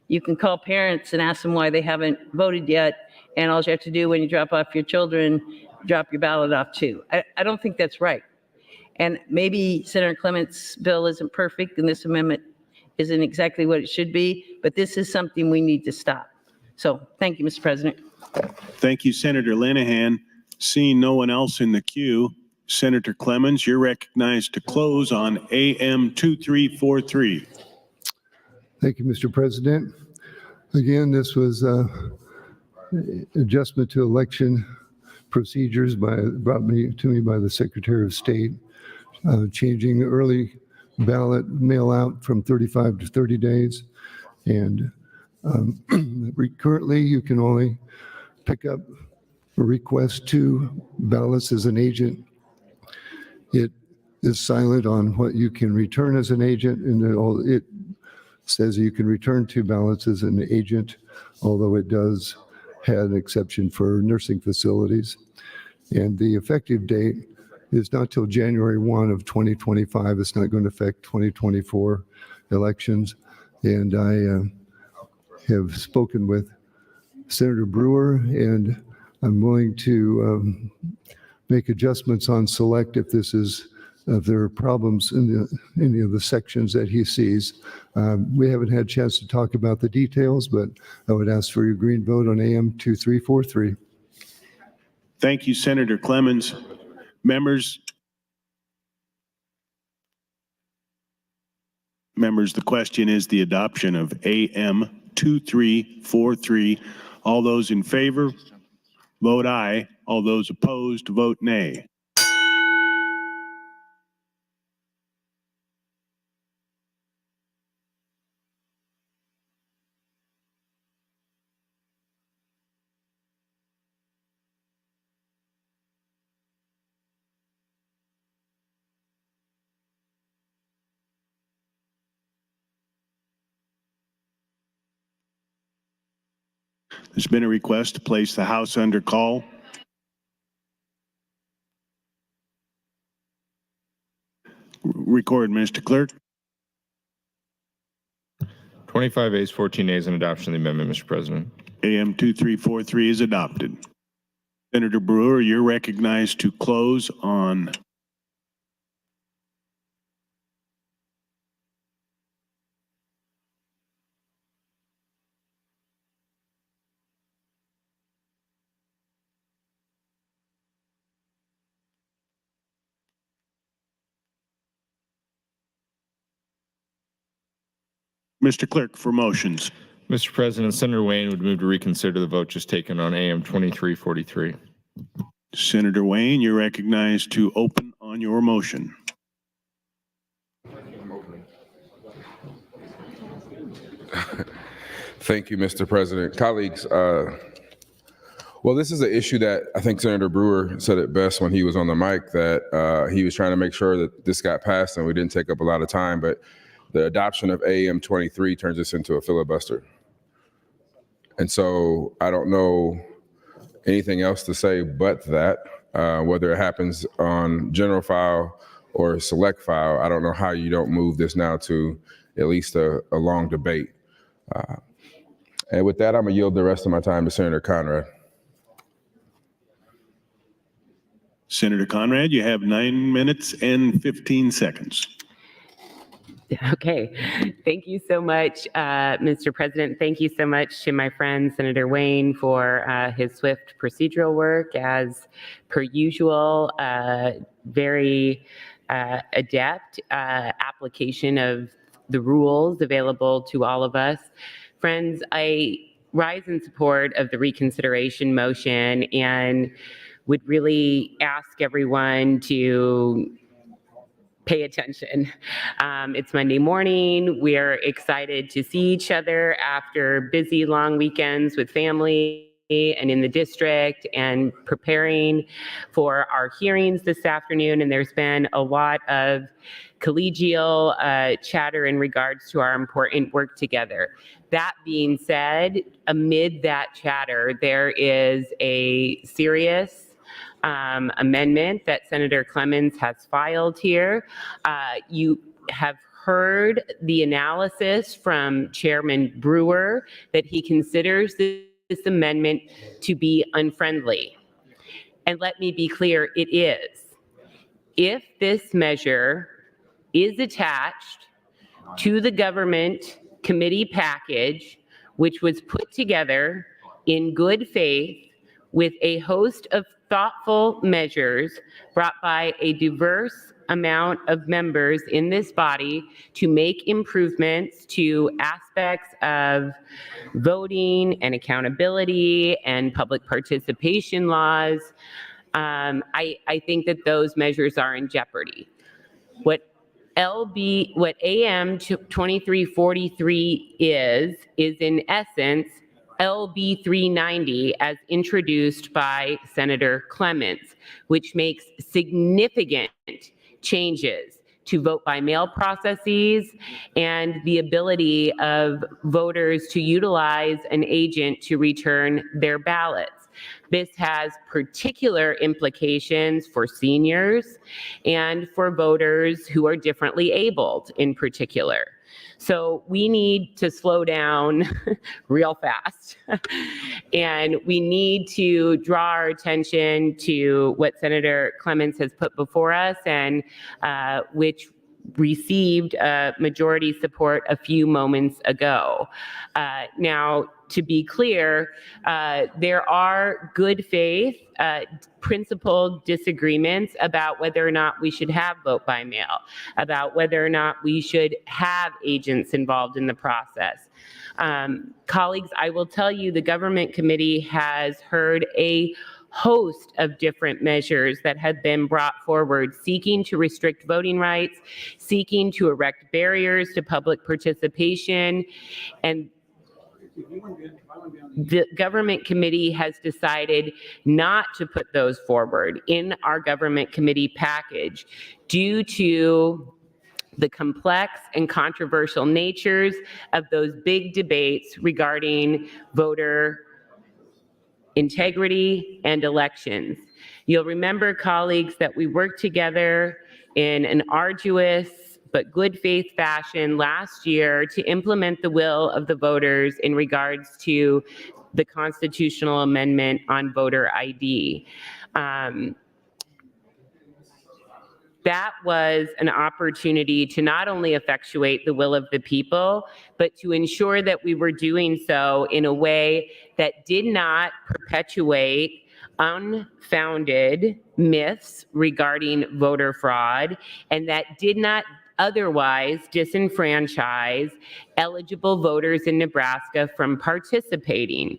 you can call parents and ask them why they haven't voted yet, and all you have to do when you drop off your children, drop your ballot off too. I don't think that's right. And maybe Senator Clement's bill isn't perfect and this amendment isn't exactly what it should be, but this is something we need to stop. So thank you, Mr. President. Thank you, Senator Linehan. Seeing no one else in the queue, Senator Clemens, you're recognized to close on AM 2343. Thank you, Mr. President. Again, this was adjustment to election procedures brought to me by the Secretary of State, changing early ballot mail out from 35 to 30 days. And currently you can only pick up or request 2 ballots as an agent. It is silent on what you can return as an agent, and it says you can return 2 ballots as an agent, although it does have an exception for nursing facilities. And the effective date is not till January 1 of 2025. It's not going to affect 2024 elections. And I have spoken with Senator Brewer, and I'm willing to make adjustments on select if there are problems in any of the sections that he sees. We haven't had a chance to talk about the details, but I would ask for your green vote on AM 2343. Thank you, Senator Clemens. Members, the question is the adoption of AM 2343. All those in favor, vote aye. All those opposed, vote nay. There's been a request to place the House under call. Record, Mr. Clerk. 25 ayes, 14 nays in adoption of the amendment, Mr. President. AM 2343 is adopted. Senator Brewer, you're recognized to close on Mr. Clerk for motions. Mr. President, Senator Wayne would move to reconsider the vote just taken on AM 2343. Senator Wayne, you're recognized to open on your motion. Thank you, Mr. President. Colleagues, well, this is an issue that I think Senator Brewer said it best when he was on the mic, that he was trying to make sure that this got passed and we didn't take up a lot of time, but the adoption of AM 23 turns this into a filibuster. And so I don't know anything else to say but that, whether it happens on general file or select file. I don't know how you don't move this now to at least a long debate. And with that, I'm gonna yield the rest of my time to Senator Conrad. Senator Conrad, you have 9 minutes and 15 seconds. Okay. Thank you so much, Mr. President. Thank you so much to my friend, Senator Wayne, for his swift procedural work. As per usual, very adept application of the rules available to all of us. Friends, I rise in support of the reconsideration motion, and would really ask everyone to pay attention. It's Monday morning. We're excited to see each other after busy, long weekends with family and in the district and preparing for our hearings this afternoon. And there's been a lot of collegial chatter in regards to our important work together. That being said, amid that chatter, there is a serious amendment that Senator Clemens has filed here. You have heard the analysis from Chairman Brewer that he considers this amendment to be unfriendly. And let me be clear, it is. If this measure is attached to the government committee package, which was put together in good faith with a host of thoughtful measures brought by a diverse amount of members in this body to make improvements to aspects of voting and accountability and public participation laws, I think that those measures are in jeopardy. What AM 2343 is in essence LB 390 as introduced by Senator Clemens, which makes significant changes to vote by mail processes and the ability of voters to utilize an agent to return their ballots. This has particular implications for seniors and for voters who are differently abled in particular. So we need to slow down real fast. And we need to draw our attention to what Senator Clemens has put before us and which received majority support a few moments ago. Now, to be clear, there are good faith, principled disagreements about whether or not we should have vote by mail, about whether or not we should have agents involved in the process. Colleagues, I will tell you the government committee has heard a host of different measures that have been brought forward seeking to restrict voting rights, seeking to erect barriers to public participation, and the government committee has decided not to put those forward in our government committee package due to the complex and controversial natures of those big debates regarding voter integrity and elections. You'll remember, colleagues, that we worked together in an arduous but good faith fashion last year to implement the will of the voters in regards to the constitutional amendment on voter ID. That was an opportunity to not only effectuate the will of the people, but to ensure that we were doing so in a way that did not perpetuate unfounded myths regarding voter fraud, and that did not otherwise disenfranchise eligible voters in Nebraska from participating.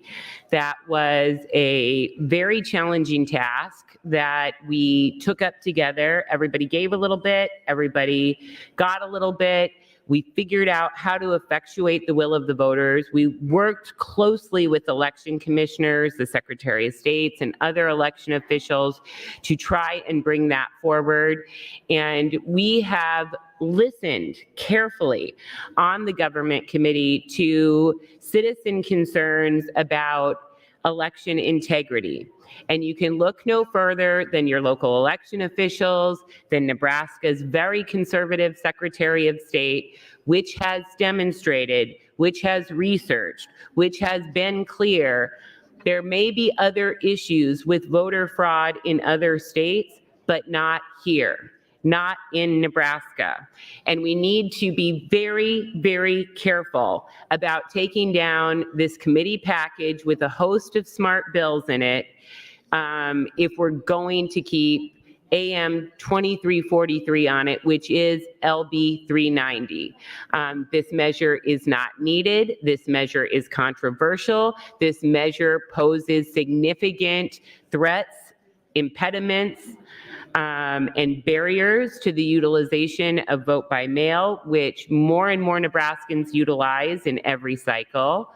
That was a very challenging task that we took up together. Everybody gave a little bit, everybody got a little bit. We figured out how to effectuate the will of the voters. We worked closely with election commissioners, the Secretary of States, and other election officials to try and bring that forward. And we have listened carefully on the government committee to citizen concerns about election integrity. And you can look no further than your local election officials, than Nebraska's very conservative Secretary of State, which has demonstrated, which has researched, which has been clear. There may be other issues with voter fraud in other states, but not here, not in Nebraska. And we need to be very, very careful about taking down this committee package with a host of smart bills in it if we're going to keep AM 2343 on it, which is LB 390. This measure is not needed. This measure is controversial. This measure poses significant threats impediments and barriers to the utilization of vote by mail, which more and more Nebraskans utilize in every cycle,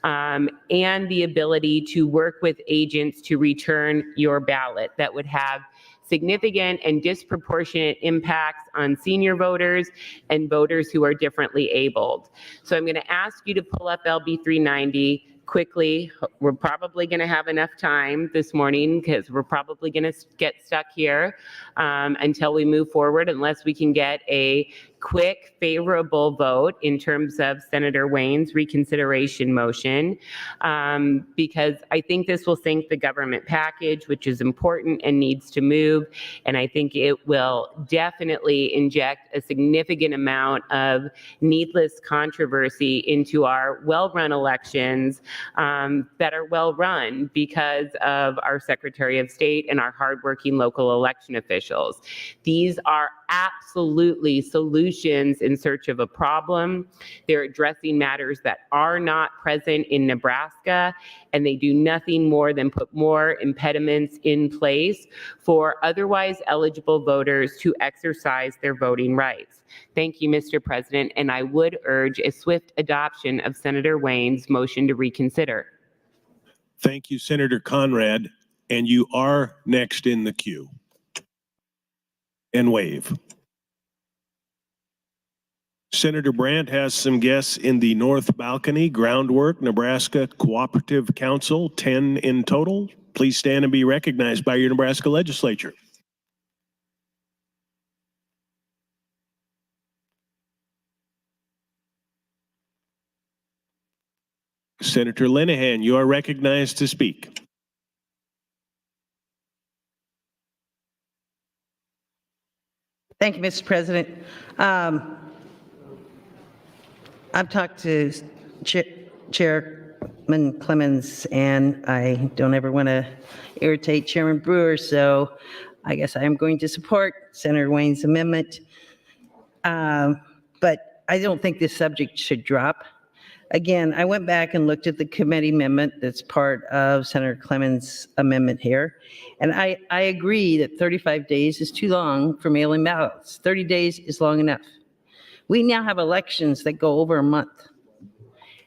and the ability to work with agents to return your ballot that would have significant and disproportionate impacts on senior voters and voters who are differently abled. So I'm going to ask you to pull up LB 390 quickly. We're probably going to have enough time this morning because we're probably going to get stuck here until we move forward, unless we can get a quick favorable vote in terms of Senator Wayne's reconsideration motion, because I think this will sink the government package, which is important and needs to move. And I think it will definitely inject a significant amount of needless controversy into our well-run elections that are well-run because of our Secretary of State and our hardworking local election officials. These are absolutely solutions in search of a problem. They're addressing matters that are not present in Nebraska, and they do nothing more than put more impediments in place for otherwise eligible voters to exercise their voting rights. Thank you, Mr. President, and I would urge a swift adoption of Senator Wayne's motion to reconsider. Thank you, Senator Conrad, and you are next in the queue. And wave. Senator Brandt has some guests in the north balcony. Groundwork, Nebraska Cooperative Council, 10 in total. Please stand and be recognized by your Nebraska Legislature. Senator Linehan, you are recognized to speak. Thank you, Mr. President. I've talked to Chairman Clemens, and I don't ever want to irritate Chairman Brewer, so I guess I am going to support Senator Wayne's amendment. But I don't think this subject should drop. Again, I went back and looked at the committee amendment that's part of Senator Clemens' amendment here, and I agree that 35 days is too long for mail-in ballots. 30 days is long enough. We now have elections that go over a month,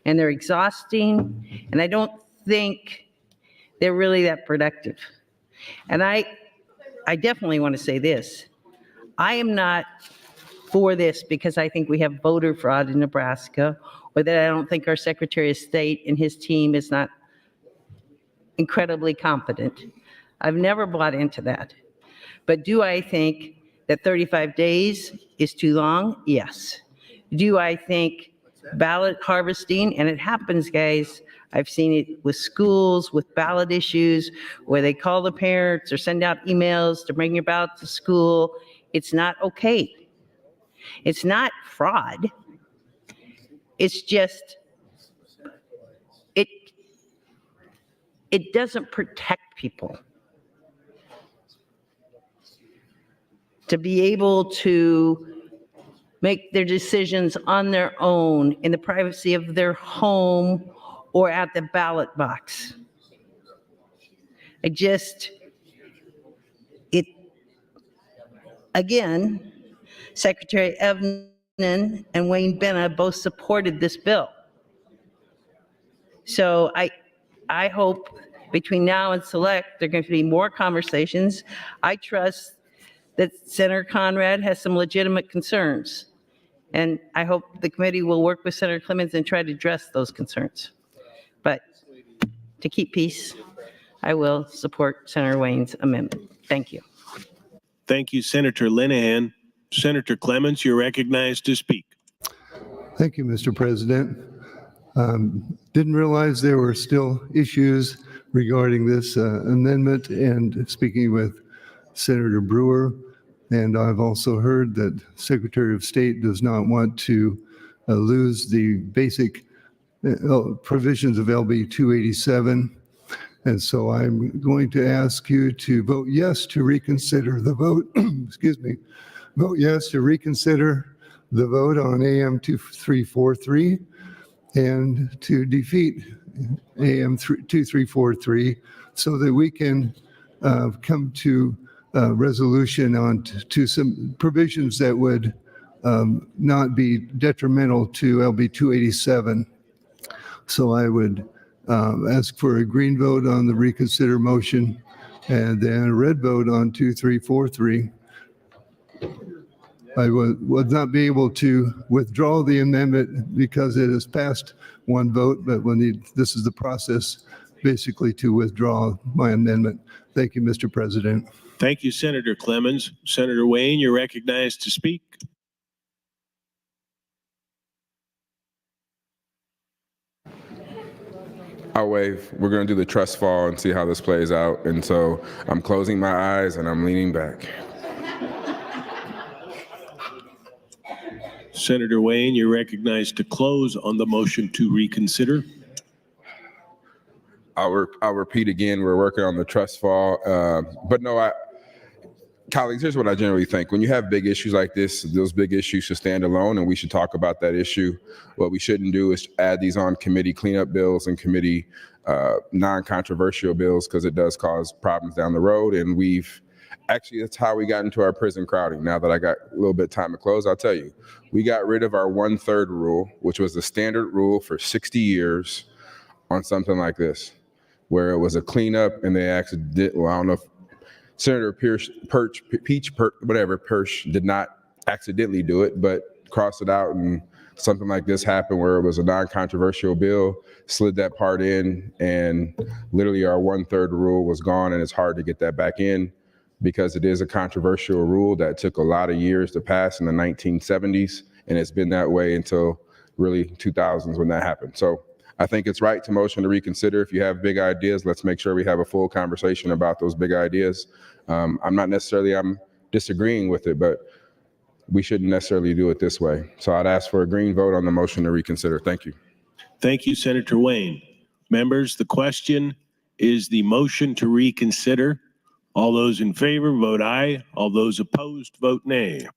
and they're exhausting, and I don't think they're really that productive. And I definitely want to say this. I am not for this because I think we have voter fraud in Nebraska, or that I don't think our Secretary of State and his team is not incredibly competent. I've never bought into that. But do I think that 35 days is too long? Yes. Do I think ballot harvesting, and it happens, guys, I've seen it with schools, with ballot issues, where they call the parents or send out emails to bring your ballot to school. It's not okay. It's not fraud. It's just, it doesn't protect people to be able to make their decisions on their own in the privacy of their home or at the ballot box. Again, Secretary Evans and Wayne Benna both supported this bill. So I hope between now and select, there are going to be more conversations. I trust that Senator Conrad has some legitimate concerns, and I hope the committee will work with Senator Clemens and try to address those concerns. But to keep peace, I will support Senator Wayne's amendment. Thank you. Thank you, Senator Linehan. Senator Clemens, you're recognized to speak. Thank you, Mr. President. Didn't realize there were still issues regarding this amendment, and speaking with Senator Brewer, and I've also heard that Secretary of State does not want to lose the basic provisions of LB 287. And so I'm going to ask you to vote yes to reconsider the vote, excuse me, vote yes to reconsider the vote on AM 2343 and to defeat AM 2343 so that we can come to a resolution on to some provisions that would not be detrimental to LB 287. So I would ask for a green vote on the reconsider motion and then a red vote on 2343. I would not be able to withdraw the amendment because it has passed one vote, but this is the process basically to withdraw my amendment. Thank you, Mr. President. Thank you, Senator Clemens. Senator Wayne, you're recognized to speak. I'll wave. We're going to do the trust fall and see how this plays out. And so I'm closing my eyes and I'm leaning back. Senator Wayne, you're recognized to close on the motion to reconsider. I'll repeat again, we're working on the trust fall. But no, colleagues, here's what I generally think. When you have big issues like this, those big issues should stand alone and we should talk about that issue. What we shouldn't do is add these on committee cleanup bills and committee non-controversial bills because it does cause problems down the road. And actually, that's how we got into our prison crowding. Now that I got a little bit of time to close, I'll tell you, we got rid of our 1/3 rule, which was the standard rule for 60 years on something like this, where it was a cleanup and they actually did, well, I don't know if Senator Perch did not accidentally do it, but crossed it out and something like this happened where it was a non-controversial bill, slid that part in, and literally our 1/3 rule was gone, and it's hard to get that back in because it is a controversial rule that took a lot of years to pass in the 1970s, and it's been that way until really 2000s when that happened. So I think it's right to motion to reconsider. If you have big ideas, let's make sure we have a full conversation about those big ideas. I'm disagreeing with it, but we shouldn't necessarily do it this way. So I'd ask for a green vote on the motion to reconsider. Thank you. Thank you, Senator Wayne. Members, the question is the motion to reconsider. All those in favor, vote aye. All those opposed, vote nay.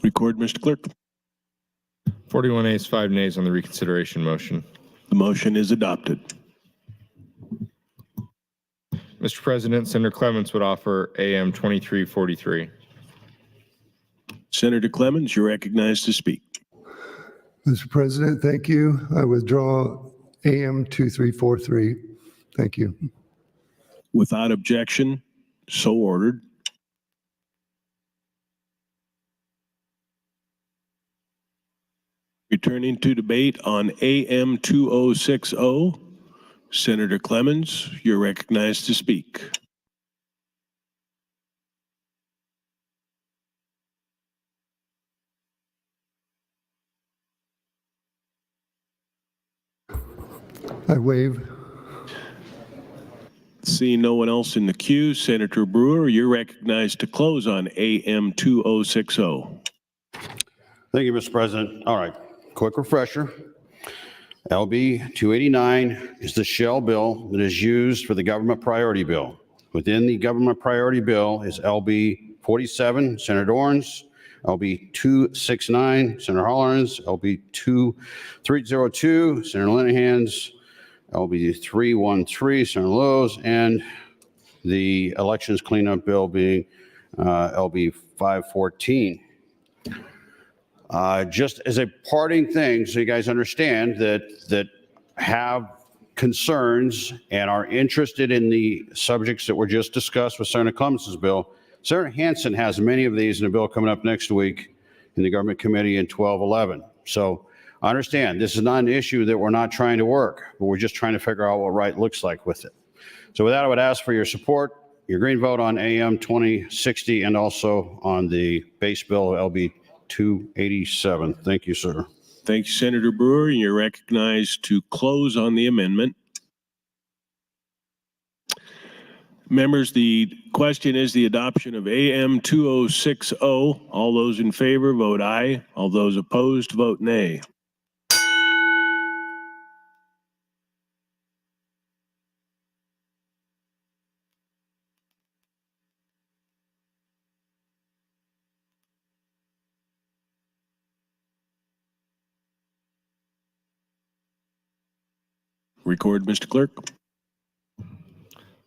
Record, Mr. Clerk. 41 ayes, 5 nays on the reconsideration motion. The motion is adopted. Mr. President, Senator Clements would offer AM 2343. Senator Clemens, you're recognized to speak. Mr. President, thank you. I withdraw AM 2343. Thank you. Without objection, so ordered. Returning to debate on AM 2060, Senator Clemens, you're recognized to speak. I waive. Seeing no one else in the queue, Senator Brewer, you're recognized to close on AM 2060. Thank you, Mr. President. All right, quick refresher. LB 289 is the shell bill that is used for the government priority bill. Within the government priority bill is LB 47, Senator Dorns, LB 269, Senator Hollerns, LB 2302, Senator Linehan's, LB 313, Senator Lowe's, and the elections cleanup bill being LB 514. Just as a parting thing, so you guys understand that have concerns and are interested in the subjects that were just discussed with Senator Clemens' bill, Senator Hansen has many of these in a bill coming up next week in the government committee in 1211. So I understand this is not an issue that we're not trying to work, but we're just trying to figure out what right looks like with it. So with that, I would ask for your support, your green vote on AM 2060 and also on the base bill LB 287. Thank you, sir. Thank you, Senator Brewer. You're recognized to close on the amendment. Members, the question is the adoption of AM 2060. All those in favor vote aye. All those opposed vote nay. Record, Mr. Clerk.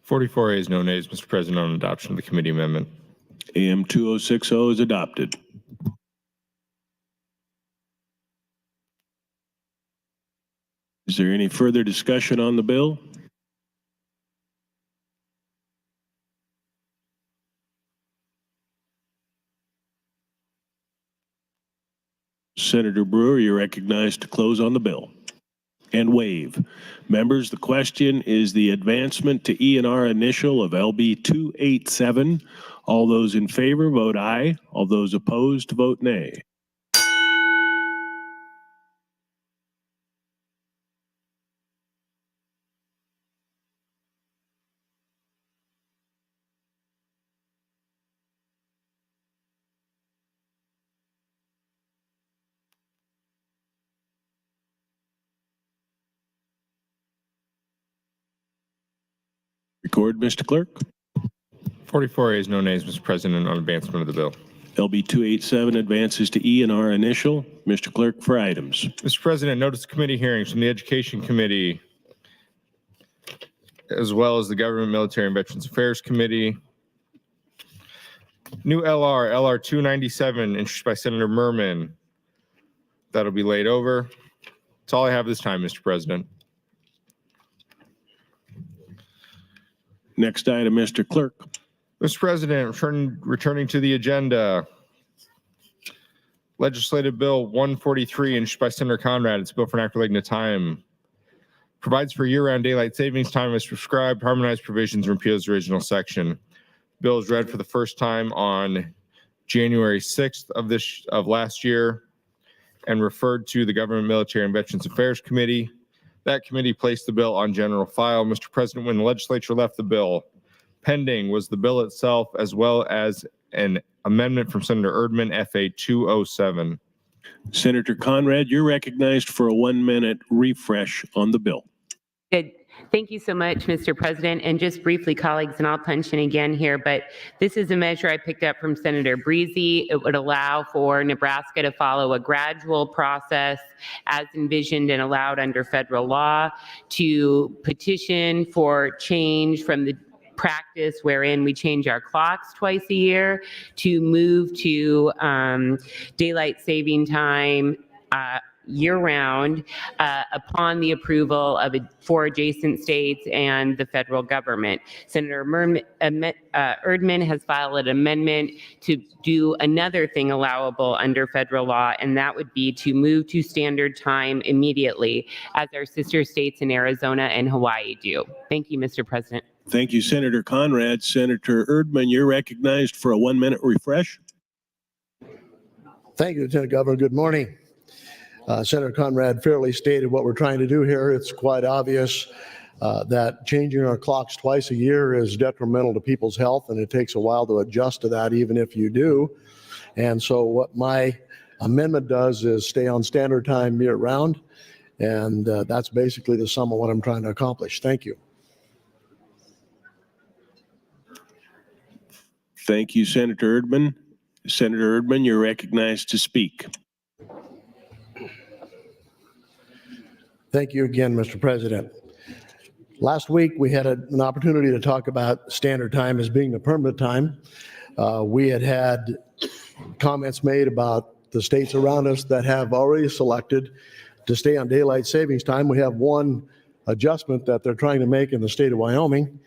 44 ayes, no nays, Mr. President, on adoption of the committee amendment. AM 2060 is adopted. Is there any further discussion on the bill? Senator Brewer, you're recognized to close on the bill and waive. Members, the question is the advancement to E&R initial of LB 287. All those in favor vote aye. All those opposed vote nay. Record, Mr. Clerk. 44 ayes, no nays, Mr. President, on advancement of the bill. LB 287 advances to E&R initial. Mr. Clerk, for items. Mr. President, notice committee hearings from the Education Committee, as well as the Government, Military, and Veterans Affairs Committee. New LR 297, introduced by Senator Merman. That'll be laid over. That's all I have this time, Mr. President. Next item, Mr. Clerk. Mr. President, returning to the agenda. Legislative Bill 143, introduced by Senator Conrad. It's a bill for an act relating to time. Provides for year-round daylight savings time as prescribed, harmonized provisions, and repeals the original section. Bill is read for the first time on January 6th of last year and referred to the Government, Military, and Veterans Affairs Committee. That committee placed the bill on general file. Mr. President, when the legislature left the bill, pending was the bill itself as well as an amendment from Senator Erdman, FA 207. Senator Conrad, you're recognized for a 1-minute refresh on the bill. Good. Thank you so much, Mr. President. And just briefly, colleagues, and I'll punch in again here, but this is a measure I picked up from Senator Breezy. It would allow for Nebraska to follow a gradual process as envisioned and allowed under federal law to petition for change from the practice wherein we change our clocks twice a year to move to daylight saving time year-round upon the approval of 4 adjacent states and the federal government. Senator Erdman has filed an amendment to do another thing allowable under federal law, and that would be to move to standard time immediately, as our sister states in Arizona and Hawaii do. Thank you, Mr. President. Thank you, Senator Conrad. Senator Erdman, you're recognized for a 1-minute refresh. Thank you, Lieutenant Governor. Good morning. Senator Conrad fairly stated what we're trying to do here. It's quite obvious that changing our clocks twice a year is detrimental to people's health, and it takes a while to adjust to that, even if you do. And so what my amendment does is stay on standard time year-round, and that's basically the sum of what I'm trying to accomplish. Thank you. Thank you, Senator Erdman. Senator Erdman, you're recognized to speak. Thank you again, Mr. President. Last week, we had an opportunity to talk about standard time as being the permanent time. We had comments made about the states around us that have already selected to stay on daylight savings time. We have one adjustment that they're trying to make in the state of Wyoming.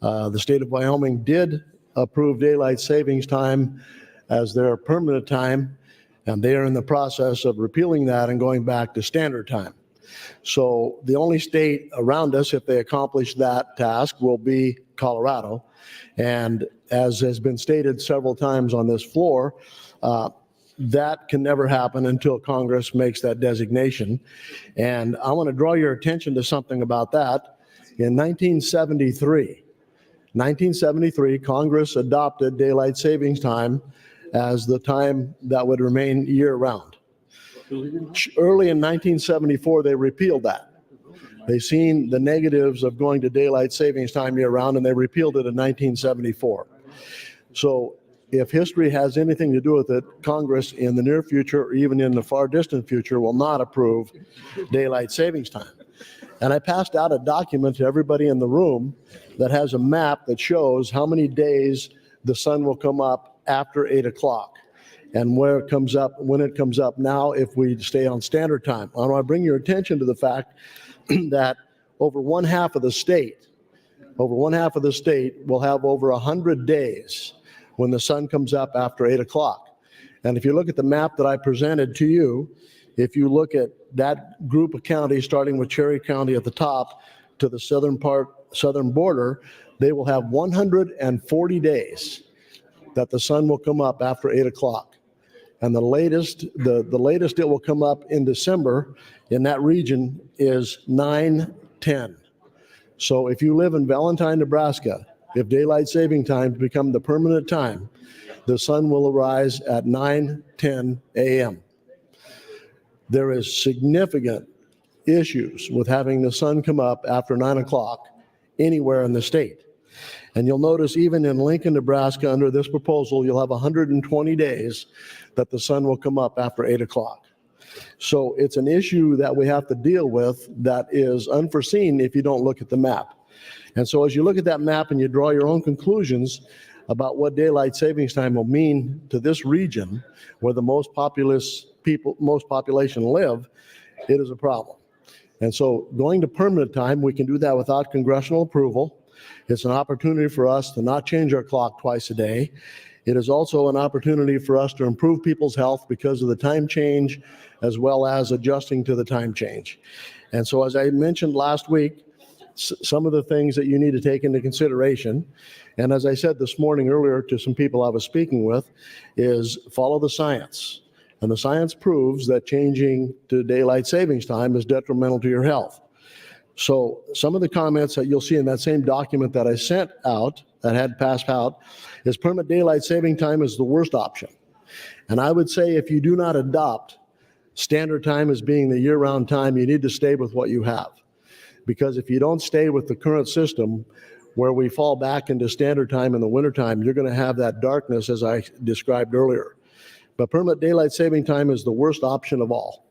The state of Wyoming did approve daylight savings time as their permanent time, And they are in the process of repealing that and going back to standard time. So the only state around us, if they accomplish that task, will be Colorado. And as has been stated several times on this floor, that can never happen until Congress makes that designation. And I want to draw your attention to something about that. In 1973, Congress adopted daylight savings time as the time that would remain year-round. Early in 1974, they repealed that. They seen the negatives of going to daylight savings time year-round, and they repealed it in 1974. So if history has anything to do with it, Congress in the near future, or even in the far distant future, will not approve daylight savings time. And I passed out a document to everybody in the room that has a map that shows how many days the sun will come up after 8 o'clock and where it comes up, when it comes up now if we stay on standard time. I want to bring your attention to the fact that over one half of the state will have over 100 days when the sun comes up after 8 o'clock. And if you look at the map that I presented to you, if you look at that group of counties, starting with Cherry County at the top to the southern border, they will have 140 days that the sun will come up after 8 o'clock. And the latest it will come up in December in that region is 9/10. So if you live in Valentine, Nebraska, if daylight saving time become the permanent time, the sun will arise at 9:10 a.m. There is significant issues with having the sun come up after 9 o'clock anywhere in the state. And you'll notice even in Lincoln, Nebraska, under this proposal, you'll have 120 days that the sun will come up after 8 o'clock. So it's an issue that we have to deal with that is unforeseen if you don't look at the map. And so as you look at that map and you draw your own conclusions about what daylight savings time will mean to this region where the most population live, it is a problem. And so going to permanent time, we can do that without congressional approval. It's an opportunity for us to not change our clock twice a day. It is also an opportunity for us to improve people's health because of the time change, as well as adjusting to the time change. And so as I mentioned last week, some of the things that you need to take into consideration, and as I said this morning earlier to some people I was speaking with, is follow the science. And the science proves that changing to daylight savings time is detrimental to your health. So some of the comments that you'll see in that same document that I sent out, that had passed out, is permanent daylight saving time is the worst option. And I would say if you do not adopt standard time as being the year-round time, you need to stay with what you have. Because if you don't stay with the current system where we fall back into standard time in the wintertime, you're going to have that darkness as I described earlier. But permanent daylight saving time is the worst option of all.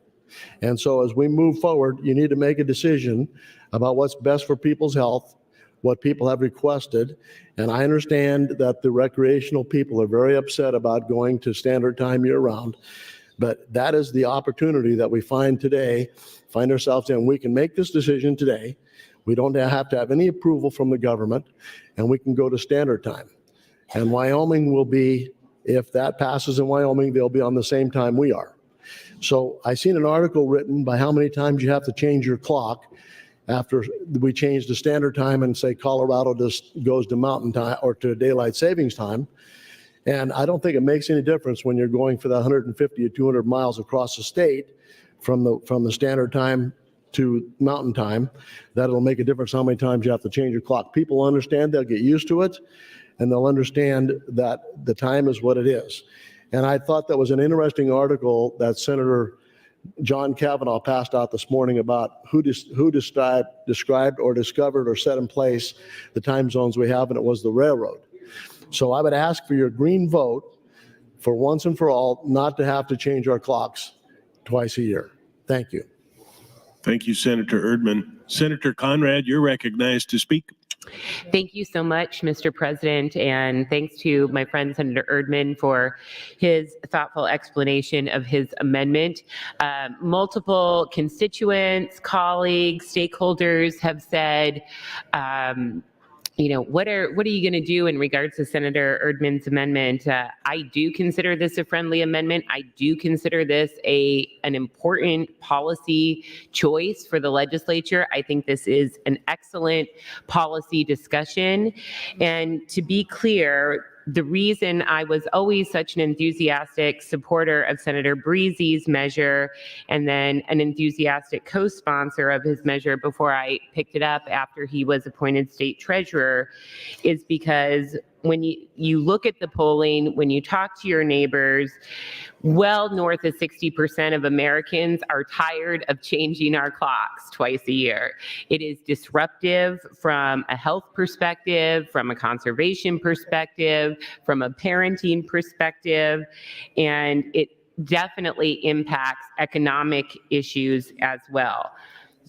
And so as we move forward, you need to make a decision about what's best for people's health, what people have requested. And I understand that the recreational people are very upset about going to standard time year-round. But that is the opportunity that we find ourselves in. We can make this decision today. We don't have to have any approval from the government, and we can go to standard time. And Wyoming will be, if that passes in Wyoming, they'll be on the same time we are. So I seen an article written by how many times you have to change your clock after we change to standard time and say Colorado just goes to mountain time or to daylight savings time. And I don't think it makes any difference when you're going for the 150 or 200 miles across the state from the standard time to mountain time, that it'll make a difference how many times you have to change your clock. People understand, they'll get used to it, and they'll understand that the time is what it is. And I thought that was an interesting article that Senator John Kavanaugh passed out this morning about who described or discovered or set in place the time zones we have, and it was the railroad. So I would ask for your green vote for once and for all not to have to change our clocks twice a year. Thank you. Thank you, Senator Erdman. Senator Conrad, you're recognized to speak. Thank you so much, Mr. President, and thanks to my friend Senator Erdman for his thoughtful explanation of his amendment. Multiple constituents, colleagues, stakeholders have said what are you going to do in regards to Senator Erdman's amendment? I do consider this a friendly amendment. I do consider this an important policy choice for the legislature. I think this is an excellent policy discussion. And to be clear, the reason I was always such an enthusiastic supporter of Senator Breezy's measure and then an enthusiastic co-sponsor of his measure before I picked it up after he was appointed state treasurer is because when you look at the polling, when you talk to your neighbors, well north of 60% of Americans are tired of changing our clocks twice a year. It is disruptive from a health perspective, from a conservation perspective, from a parenting perspective, and it definitely impacts economic issues as well.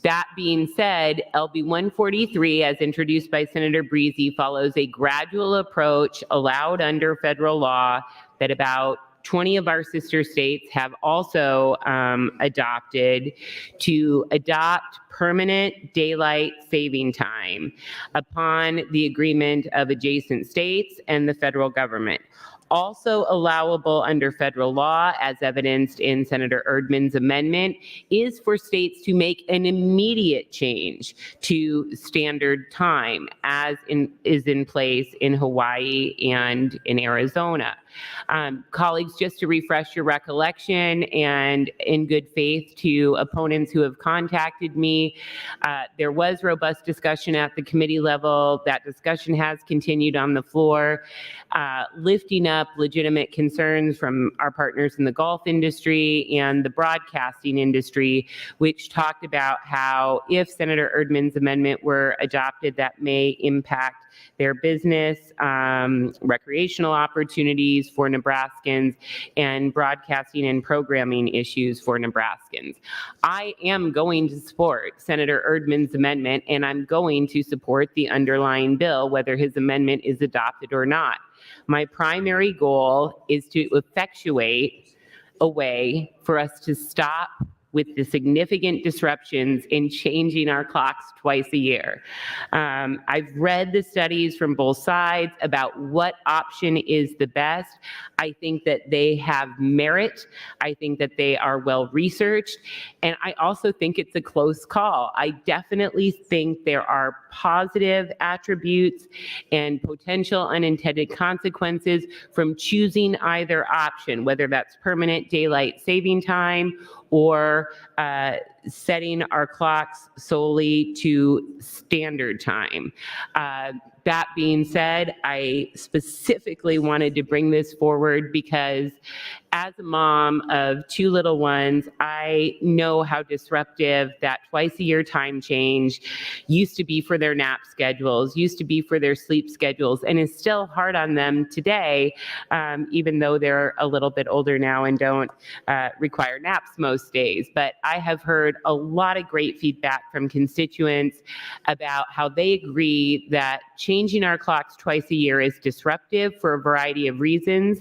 That being said, LB 143, as introduced by Senator Breezy, follows a gradual approach allowed under federal law that about 20 of our sister states have also adopted to adopt permanent daylight saving time upon the agreement of adjacent states and the federal government. Also allowable under federal law, as evidenced in Senator Erdman's amendment, is for states to make an immediate change to standard time, as is in place in Hawaii and in Arizona. Colleagues, just to refresh your recollection and in good faith to opponents who have contacted me, there was robust discussion at the committee level. That discussion has continued on the floor, lifting up legitimate concerns from our partners in the golf industry and the broadcasting industry, which talked about how if Senator Erdman's amendment were adopted, that may impact their business, recreational opportunities for Nebraskans, and broadcasting and programming issues for Nebraskans. I am going to support Senator Erdman's amendment, and I'm going to support the underlying bill, whether his amendment is adopted or not. My primary goal is to effectuate a way for us to stop with the significant disruptions in changing our clocks twice a year. I've read the studies from both sides about what option is the best. I think that they have merit. I think that they are well researched. And I also think it's a close call. I definitely think there are positive attributes and potential unintended consequences from choosing either option, whether that's permanent daylight saving time or setting our clocks solely to standard time. That being said, I specifically wanted to bring this forward because as a mom of two little ones, I know how disruptive that twice a year time change used to be for their nap schedules, used to be for their sleep schedules, and is still hard on them today, even though they're a little bit older now and don't require naps most days. But I have heard a lot of great feedback from constituents about how they agree that changing our clocks twice a year is disruptive for a variety of reasons.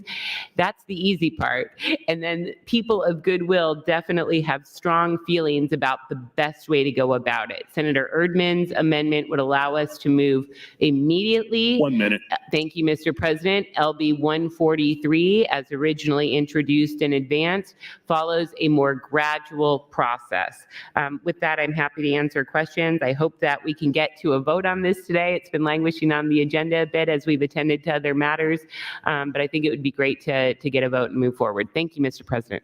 That's the easy part. And then people of goodwill definitely have strong feelings about the best way to go about it. Senator Erdman's amendment would allow us to move immediately. 1 minute. Thank you, Mr. President. LB 143, as originally introduced in advance, follows a more gradual process. With that, I'm happy to answer questions. I hope that we can get to a vote on this today. It's been languishing on the agenda a bit as we've attended to other matters, but I think it would be great to get a vote and move forward. Thank you, Mr. President.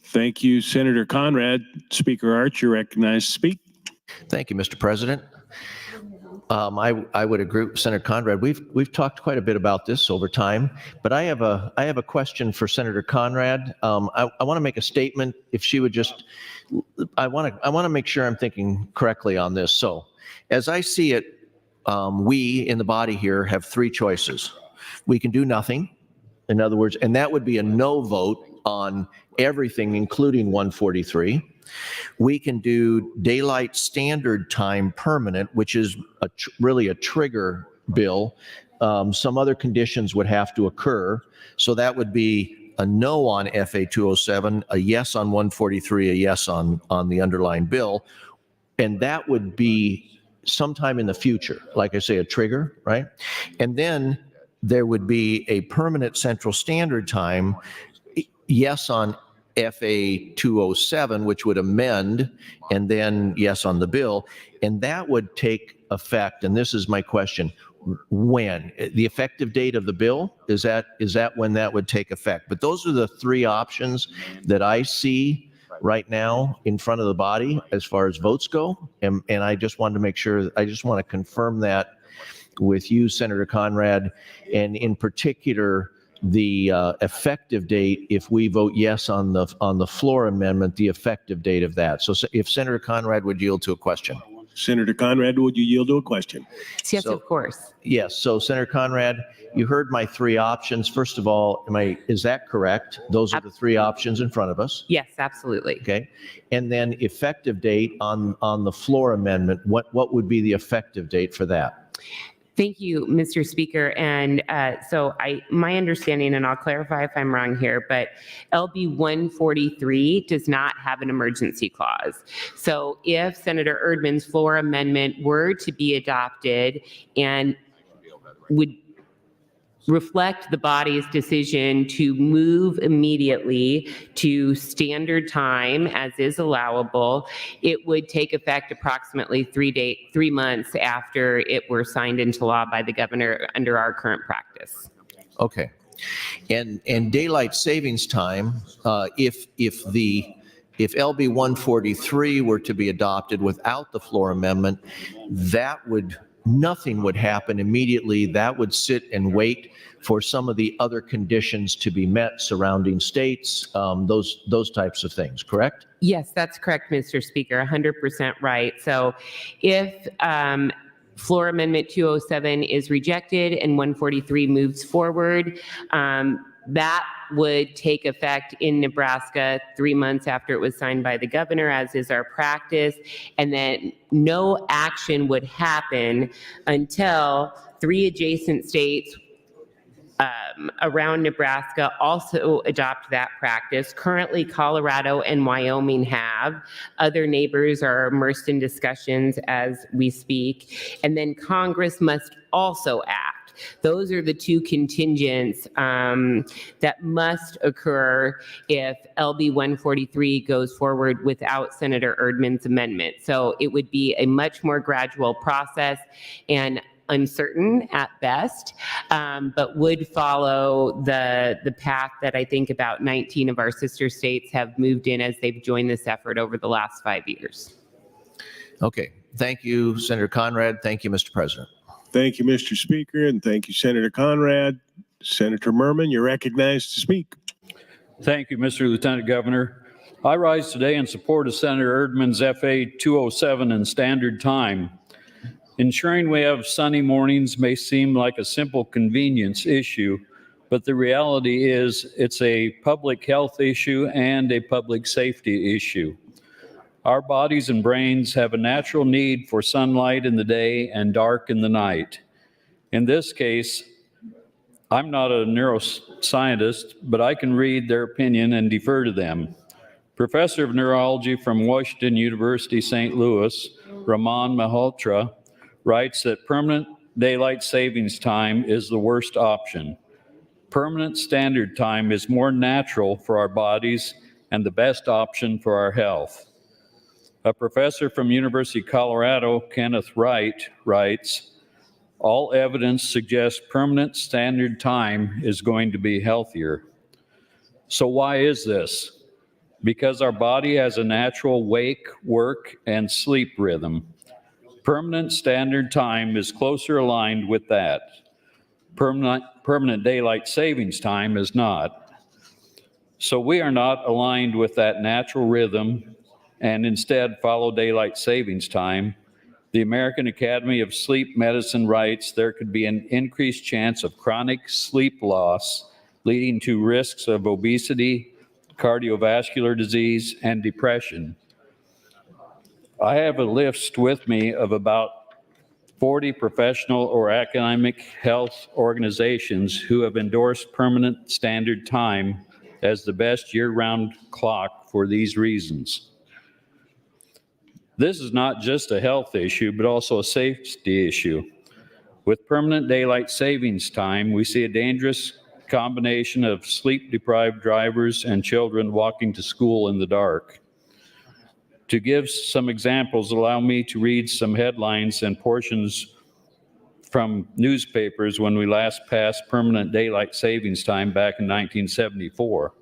Thank you, Senator Conrad. Speaker Arch, you're recognized to speak. Thank you, Mr. President. I would agree with Senator Conrad. We've talked quite a bit about this over time, but I have a question for Senator Conrad. I want to make a statement. If she would just, I want to make sure I'm thinking correctly on this. So, as I see it, we in the body here have three choices. We can do nothing, in other words, and that would be a no vote on everything, including 143. We can do daylight standard time permanent, which is really a trigger bill. Some other conditions would have to occur. So that would be a no on FA 207, a yes on 143, a yes on the underlying bill. And that would be sometime in the future, like I say, a trigger, right? And then there would be a permanent central standard time, yes on FA 207, which would amend, and then yes on the bill. And that would take effect, and this is my question, when? The effective date of the bill? Is that when that would take effect? But those are the three options that I see right now in front of the body as far as votes go. And I just wanted to make sure, I just want to confirm that with you, Senator Conrad, and in particular, the effective date, if we vote yes on the floor amendment, the effective date of that. So if Senator Conrad would yield to a question. Senator Conrad, would you yield to a question? Yes, So- of course. Yes, so Senator Conrad, you heard my three options. First of all, is that correct? Those are the three options in front of us? Yes, absolutely. Okay, and then effective date on the floor amendment, what would be the effective date for that? Thank you, Mr. Speaker. And so my understanding, and I'll clarify if I'm wrong here, but LB 143 does not have an emergency clause. So if Senator Erdman's floor amendment were to be adopted and would reflect the body's decision to move immediately to standard time as is allowable, it would take effect approximately 3 months after it were signed into law by the governor under our current practice. Okay, and daylight savings time, if LB 143 were to be adopted without the floor amendment, nothing would happen immediately. That would sit and wait for some of the other conditions to be met surrounding states, those types of things, correct? Yes, that's correct, Mr. Speaker, 100% right. So if floor amendment 207 is rejected and 143 moves forward, that would take effect in Nebraska 3 months after it was signed by the governor, as is our practice, and then no action would happen until 3 adjacent states around Nebraska also adopt that practice. Currently, Colorado and Wyoming have. Other neighbors are immersed in discussions as we speak. And then Congress must also act. Those are the two contingents that must occur if LB 143 goes forward without Senator Erdman's amendment. So it would be a much more gradual process and uncertain at best, but would follow the path that I think about 19 of our sister states have moved in as they've joined this effort over the last 5 years. Okay, thank you, Senator Conrad. Thank you, Mr. President. Thank you, Mr. Speaker, and thank you, Senator Conrad. Senator Merman, you're recognized to speak. Thank you, Mr. Lieutenant Governor. I rise today in support of Senator Erdman's FA 207 and standard time. Ensuring we have sunny mornings may seem like a simple convenience issue, but the reality is it's a public health issue and a public safety issue. Our bodies and brains have a natural need for sunlight in the day and dark in the night. In this case, I'm not a neuroscientist, but I can read their opinion and defer to them. Professor of Neurology from Washington University, St. Louis, Raman Malhotra, writes that permanent daylight savings time is the worst option. Permanent standard time is more natural for our bodies and the best option for our health. A professor from University of Colorado, Kenneth Wright, writes, all evidence suggests permanent standard time is going to be healthier. So why is this? Because our body has a natural wake, work, and sleep rhythm. Permanent standard time is closer aligned with that. Permanent daylight savings time is not. So we are not aligned with that natural rhythm and instead follow daylight savings time. The American Academy of Sleep Medicine writes there could be an increased chance of chronic sleep loss leading to risks of obesity, cardiovascular disease, and depression. I have a list with me of about 40 professional or academic health organizations who have endorsed permanent standard time as the best year-round clock for these reasons. This is not just a health issue, but also a safety issue. With permanent daylight savings time, we see a dangerous combination of sleep-deprived drivers and children walking to school in the dark. To give some examples, allow me to read some headlines and portions from newspapers when we last passed permanent daylight savings time back in 1974.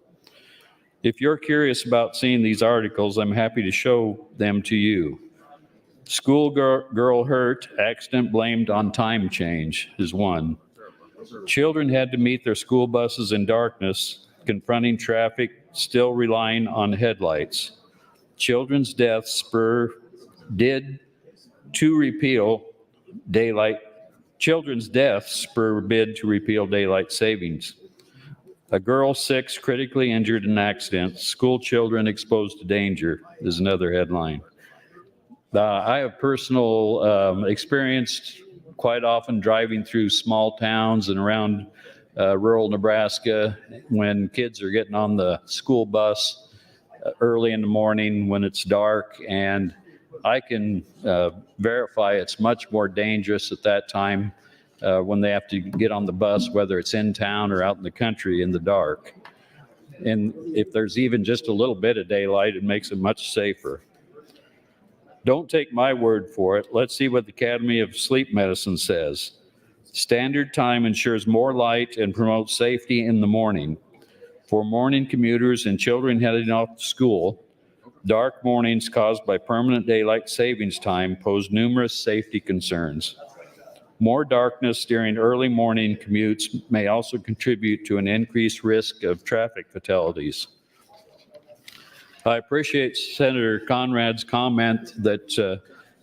If you're curious about seeing these articles, I'm happy to show them to you. School girl hurt, accident blamed on time change is one. Children had to meet their school buses in darkness, confronting traffic, still relying on headlights. Children's deaths spur bid to repeal daylight savings. A girl 6 critically injured in accident. School children exposed to danger is another headline. I have personal experience quite often driving through small towns and around rural Nebraska when kids are getting on the school bus early in the morning when it's dark, and I can verify it's much more dangerous at that time when they have to get on the bus, whether it's in town or out in the country in the dark. And if there's even just a little bit of daylight, it makes it much safer. Don't take my word for it. Let's see what the Academy of Sleep Medicine says. Standard time ensures more light and promotes safety in the morning. For morning commuters and children heading off to school, dark mornings caused by permanent daylight savings time pose numerous safety concerns. More darkness during early morning commutes may also contribute to an increased risk of traffic fatalities. I appreciate Senator Conrad's comment that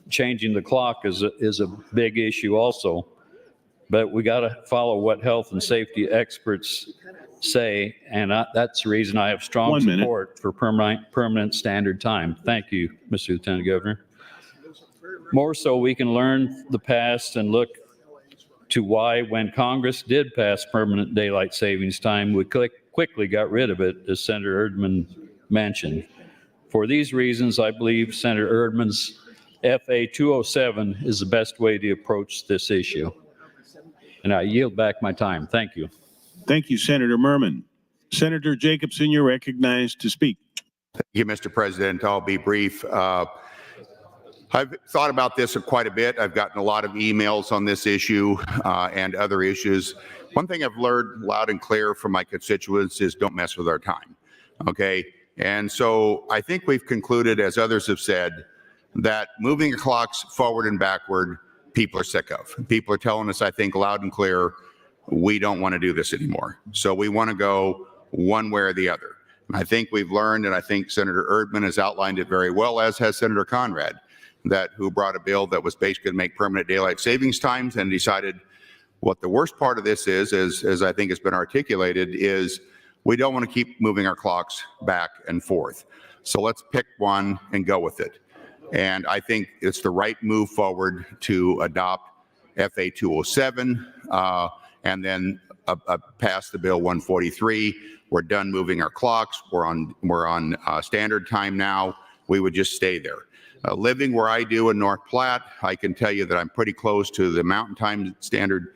changing the clock is a big issue also, but we got to follow what health and safety experts say, and that's the reason I have strong support for permanent standard time. Thank you, Mr. Lieutenant Governor. More so, we can learn the past and look to why, when Congress did pass permanent daylight savings time, we quickly got rid of it, as Senator Erdman mentioned. For these reasons, I believe Senator Erdman's FA 207 is the best way to approach this issue. And I yield back my time. Thank you. Thank you, Senator Merman. Senator Jacobson, you're recognized to speak. Thank you, Mr. President. I'll be brief. I've thought about this quite a bit. I've gotten a lot of emails on this issue and other issues. One thing I've learned loud and clear from my constituents is don't mess with our time, okay? And so I think we've concluded, as others have said, that moving the clocks forward and backward, people are sick of. People are telling us, I think, loud and clear, we don't want to do this anymore. So we want to go one way or the other. And I think we've learned, and I think Senator Erdman has outlined it very well, as has Senator Conrad, who brought a bill that was basically going to make permanent daylight savings times, and decided what the worst part of this is, as I think has been articulated, is we don't want to keep moving our clocks back and forth. So let's pick one and go with it. And I think it's the right move forward to adopt FA 207 and then pass the bill 143. We're done moving our clocks. We're on standard time now. We would just stay there. Living where I do in North Platte, I can tell you that I'm pretty close to the Mountain Time standard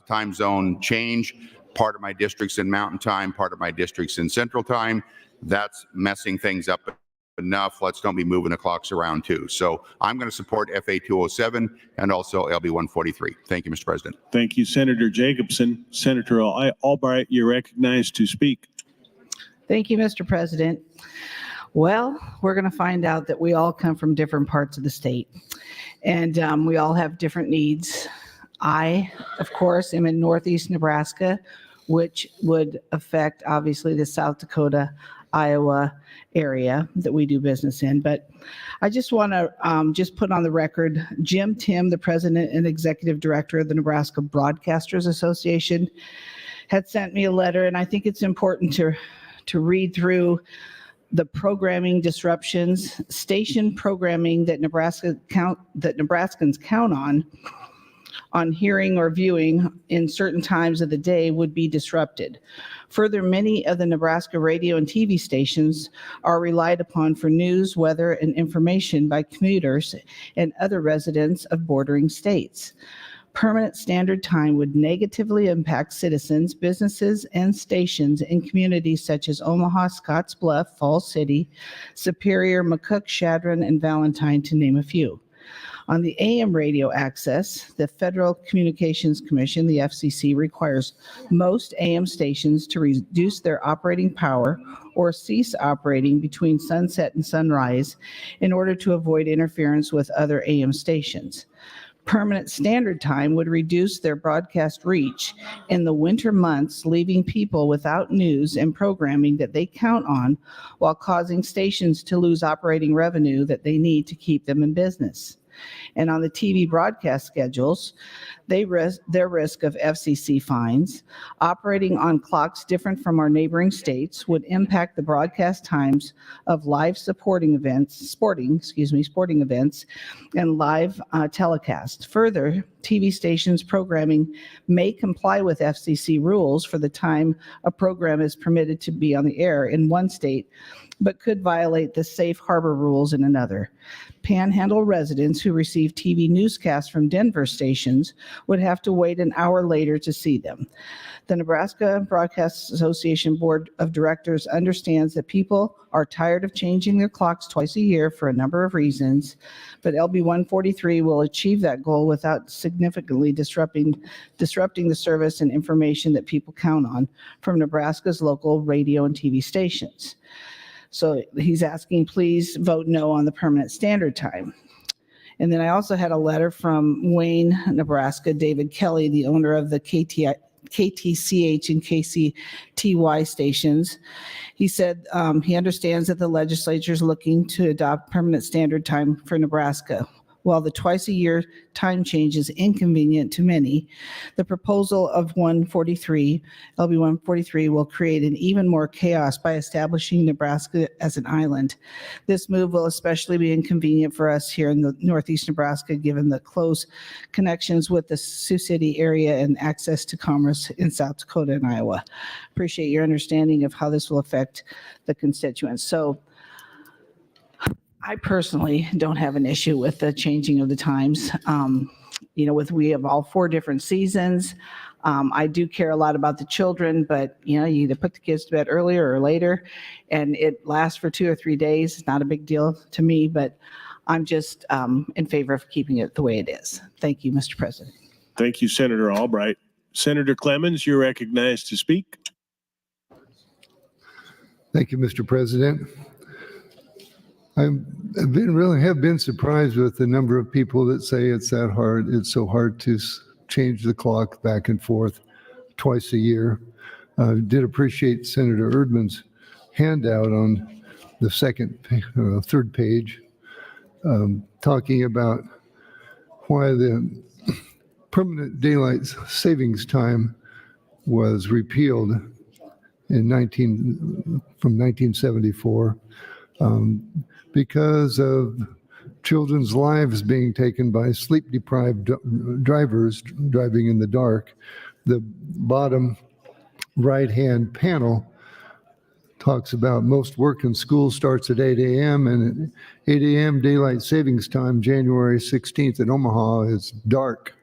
time zone change. Part of my district's in Mountain Time, part of my district's in Central Time. That's messing things up enough. Let's don't be moving the clocks around too. So I'm going to support FA 207 and also LB 143. Thank you, Mr. President. Thank you, Senator Jacobson. Senator Albright, you're recognized to speak. Thank you, Mr. President. Well, we're going to find out that we all come from different parts of the state, and we all have different needs. I, of course, am in Northeast Nebraska, which would affect, obviously, the South Dakota, Iowa area that we do business in. But I just want to just put on the record, Jim Tim, the president and executive director of the Nebraska Broadcasters Association, had sent me a letter, and I think it's important to read through the programming disruptions, station programming that Nebraskans count on on hearing or viewing in certain times of the day would be disrupted. Further, many of the Nebraska radio and TV stations are relied upon for news, weather, and information by commuters and other residents of bordering states. Permanent standard time would negatively impact citizens, businesses, and stations in communities such as Omaha, Scotts Bluff, Falls City, Superior, McCook, Chadron, and Valentine, to name a few. On the AM radio access, the Federal Communications Commission, the FCC, requires most AM stations to reduce their operating power or cease operating between sunset and sunrise in order to avoid interference with other AM stations. Permanent standard time would reduce their broadcast reach in the winter months, leaving people without news and programming that they count on, while causing stations to lose operating revenue that they need to keep them in business. And on the TV broadcast schedules, their risk of FCC fines. Operating on clocks different from our neighboring states would impact the broadcast times of live sporting events, and live telecast. Further, TV stations programming may comply with FCC rules for the time a program is permitted to be on the air in one state, but could violate the safe harbor rules in another. Panhandle residents who receive TV newscasts from Denver stations would have to wait an hour later to see them. The Nebraska Broadcast Association Board of Directors understands that people are tired of changing their clocks twice a year for a number of reasons, but LB 143 will achieve that goal without significantly disrupting the service and information that people count on from Nebraska's local radio and TV stations. So he's asking, please vote no on the permanent standard time. And then I also had a letter from Wayne, Nebraska, David Kelly, the owner of the KTCH and KCTY stations. He said he understands that the legislature is looking to adopt permanent standard time for Nebraska. While the twice-a-year time change is inconvenient to many, the proposal of LB 143 will create an even more chaos by establishing Nebraska as an island. This move will especially be inconvenient for us here in the Northeast Nebraska, given the close connections with the Sioux City area and access to commerce in South Dakota and Iowa. Appreciate your understanding of how this will affect the constituents. So I personally don't have an issue with the changing of the times. We have all 4 different seasons. I do care a lot about the children, but you either put the kids to bed earlier or later, and it lasts for 2 or 3 days. It's not a big deal to me, but I'm just in favor of keeping it the way it is. Thank you, Mr. President. Thank you, Senator Albright. Senator Clemens, you're recognized to speak. Thank you, Mr. President. I've been surprised with the number of people that say it's so hard to change the clock back and forth twice a year. I did appreciate Senator Erdman's handout on the third page, talking about why the permanent daylight savings time was repealed from 1974. Because of children's lives being taken by sleep-deprived drivers driving in the dark. The bottom right-hand panel talks about most work in school starts at 8 a.m. and at 8 a.m. daylight savings time, January 16th in Omaha is dark.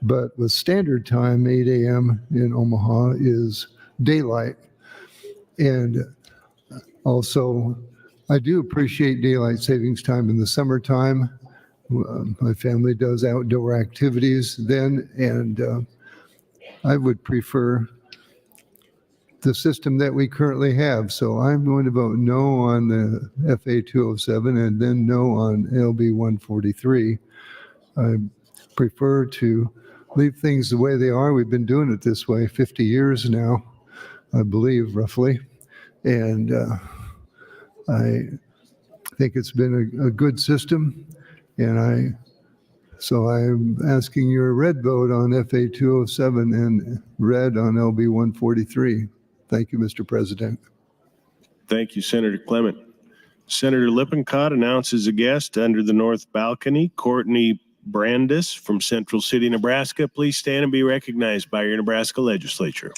But with standard time, 8 a.m. in Omaha is daylight. And also, I do appreciate daylight savings time in the summertime. My family does outdoor activities then, and I would prefer the system that we currently have. So I'm going to vote no on the FA 207 and then no on LB 143. I prefer to leave things the way they are. We've been doing it this way 50 years now, I believe, roughly. And I think it's been a good system, and so I'm asking your red vote on FA 207 and red on LB 143. Thank you, Mr. President. Thank you, Senator Clement. Senator Lippincott announces a guest under the north balcony, Courtney Brandis from Central City, Nebraska. Please stand and be recognized by your Nebraska Legislature.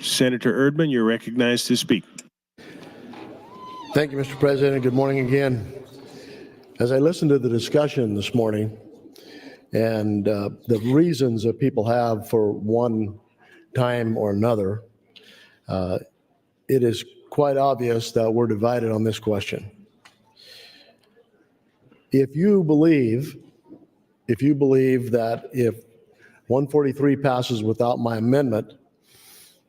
Senator Erdman, you're recognized to speak. Thank you, Mr. President. Good morning again. As I listened to the discussion this morning and the reasons that people have for one time or another, it is quite obvious that we're divided on this question. If you believe that if 143 passes without my amendment,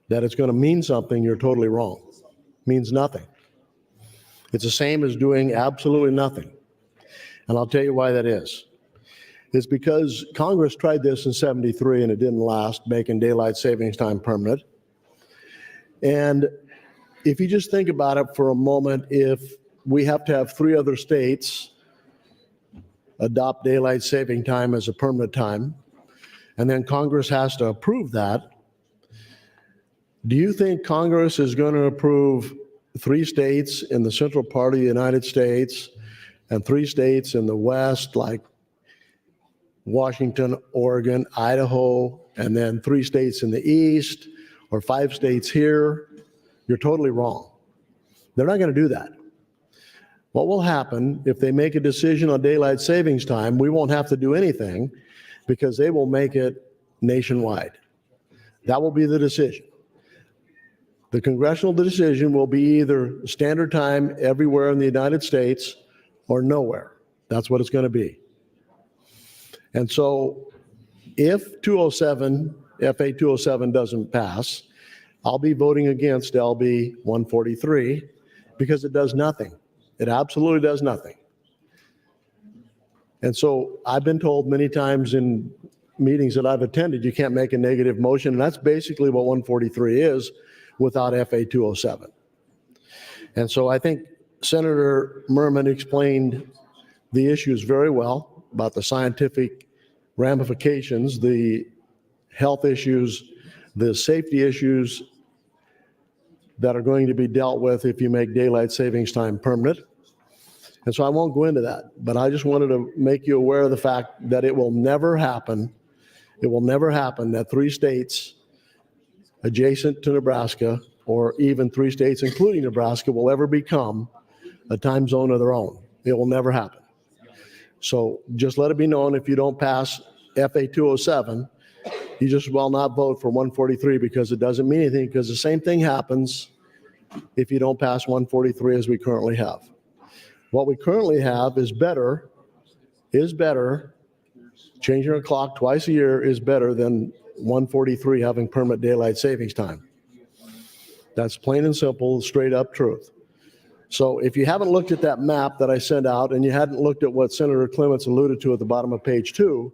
that it's going to mean something, you're totally wrong. It means nothing. It's the same as doing absolutely nothing. And I'll tell you why that is. It's because Congress tried this in '73 and it didn't last, making daylight savings time permanent. And if you just think about it for a moment, if we have to have 3 other states adopt daylight saving time as a permanent time, and then Congress has to approve that, do you think Congress is going to approve 3 states in the central part of the United States and 3 states in the West, like Washington, Oregon, Idaho, and then 3 states in the East, or 5 states here? You're totally wrong. They're not going to do that. What will happen if they make a decision on daylight savings time, we won't have to do anything because they will make it nationwide. That will be the decision. The congressional decision will be either standard time everywhere in the United States or nowhere. That's what it's going to be. And so if FA 207 doesn't pass, I'll be voting against LB 143 because it does nothing. It absolutely does nothing. And so I've been told many times in meetings that I've attended, you can't make a negative motion. And that's basically what 143 is without FA 207. And so I think Senator Merman explained the issues very well about the scientific ramifications, the health issues, the safety issues that are going to be dealt with if you make daylight savings time permanent. And so I won't go into that, but I just wanted to make you aware of the fact that it will never happen. It will never happen that 3 states adjacent to Nebraska, or even 3 states including Nebraska, will ever become a time zone of their own. It will never happen. So just let it be known, if you don't pass FA 207, you just will not vote for 143 because it doesn't mean anything, because the same thing happens if you don't pass 143 as we currently have. What we currently have is better. Changing our clock twice a year is better than 143 having permanent daylight savings time. That's plain and simple, straight up truth. So if you haven't looked at that map that I sent out and you hadn't looked at what Senator Clements alluded to at the bottom of page 2,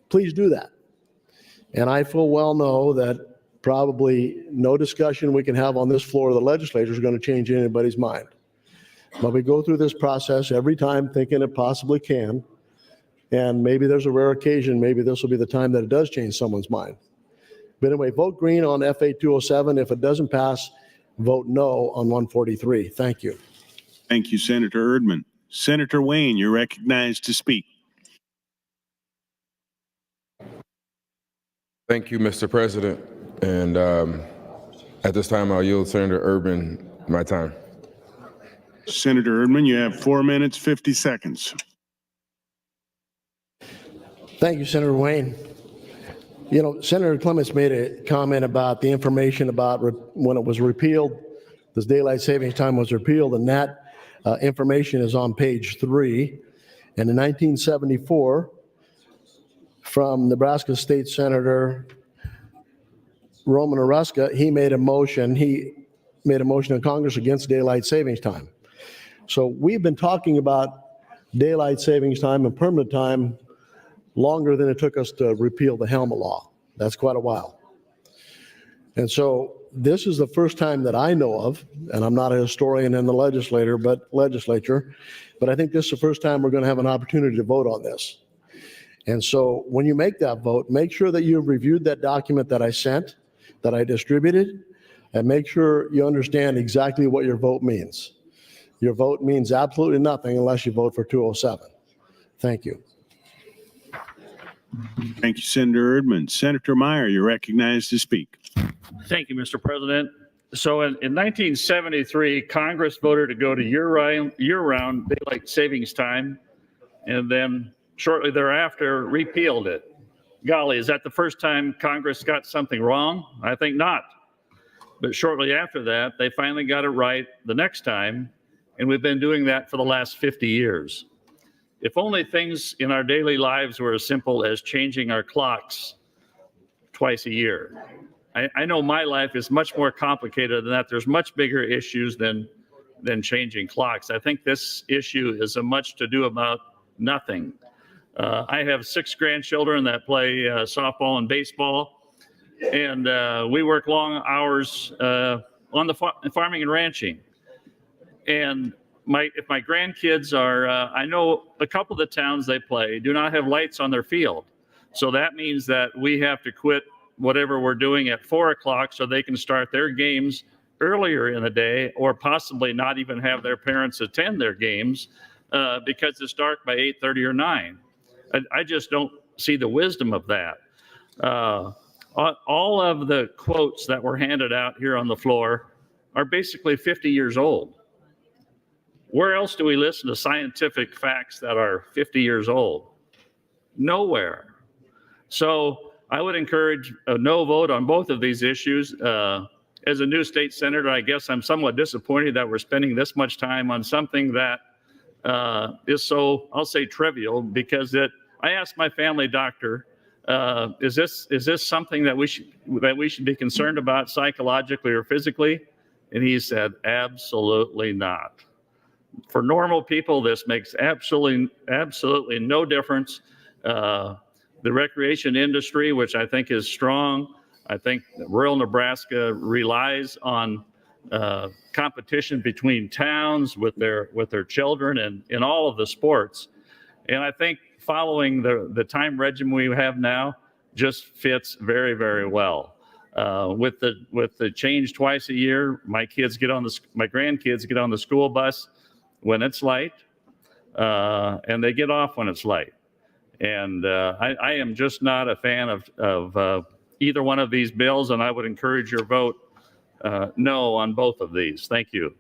please do that. And I full well know that probably no discussion we can have on this floor of the legislature is going to change anybody's mind. But we go through this process every time thinking it possibly can. And maybe there's a rare occasion, maybe this will be the time that it does change someone's mind. But anyway, vote green on FA 207. If it doesn't pass, vote no on 143. Thank you. Thank you, Senator Erdman. Senator Wayne, you're recognized to speak. Thank you, Mr. President. And at this time, I'll yield Senator Erdman my time. Senator Erdman, you have 4 minutes, 50 seconds. Thank you, Senator Wayne. You know, Senator Clements made a comment about the information about when it was repealed, this daylight savings time was repealed, and that information is on page 3. And in 1974, from Nebraska State Senator Roman Oruska, he made a motion in Congress against daylight savings time. So we've been talking about daylight savings time and permanent time longer than it took us to repeal the Helmet Law. That's quite a while. And so this is the first time that I know of, and I'm not a historian in the legislature, but I think this is the first time we're going to have an opportunity to vote on this. And so when you make that vote, make sure that you've reviewed that document that I sent, that I distributed, and make sure you understand exactly what your vote means. Your vote means absolutely nothing unless you vote for 207. Thank you. Thank you, Senator Erdman. Senator Meyer, you're recognized to speak. Thank you, Mr. President. So in 1973, Congress voted to go to year-round daylight savings time, and then shortly thereafter repealed it. Golly, is that the first time Congress got something wrong? I think not. But shortly after that, they finally got it right the next time, and we've been doing that for the last 50 years. If only things in our daily lives were as simple as changing our clocks twice a year. I know my life is much more complicated than that. There's much bigger issues than changing clocks. I think this issue is a much to do about nothing. I have 6 grandchildren that play softball and baseball, and we work long hours on the farming and ranching. And if my grandkids are, I know a couple of the towns they play do not have lights on their field. So that means that we have to quit whatever we're doing at 4 o'clock so they can start their games earlier in the day, or possibly not even have their parents attend their games because it's dark by 8:30 or 9. I just don't see the wisdom of that. All of the quotes that were handed out here on the floor are basically 50 years old. Where else do we listen to scientific facts that are 50 years old? Nowhere. So I would encourage a no vote on both of these issues. As a new state senator, I guess I'm somewhat disappointed that we're spending this much time on something that is so, I'll say, trivial, because I asked my family doctor, is this something that we should be concerned about psychologically or physically? And he said, absolutely not. For normal people, this makes absolutely no difference. The recreation industry, which I think is strong, I think rural Nebraska relies on competition between towns with their children and in all of the sports. And I think following the time regimen we have now just fits very, very well. With the change twice a year, my grandkids get on the school bus when it's light, and they get off when it's light. And I am just not a fan of either one of these bills, and I would encourage your vote no on both of these. Thank you.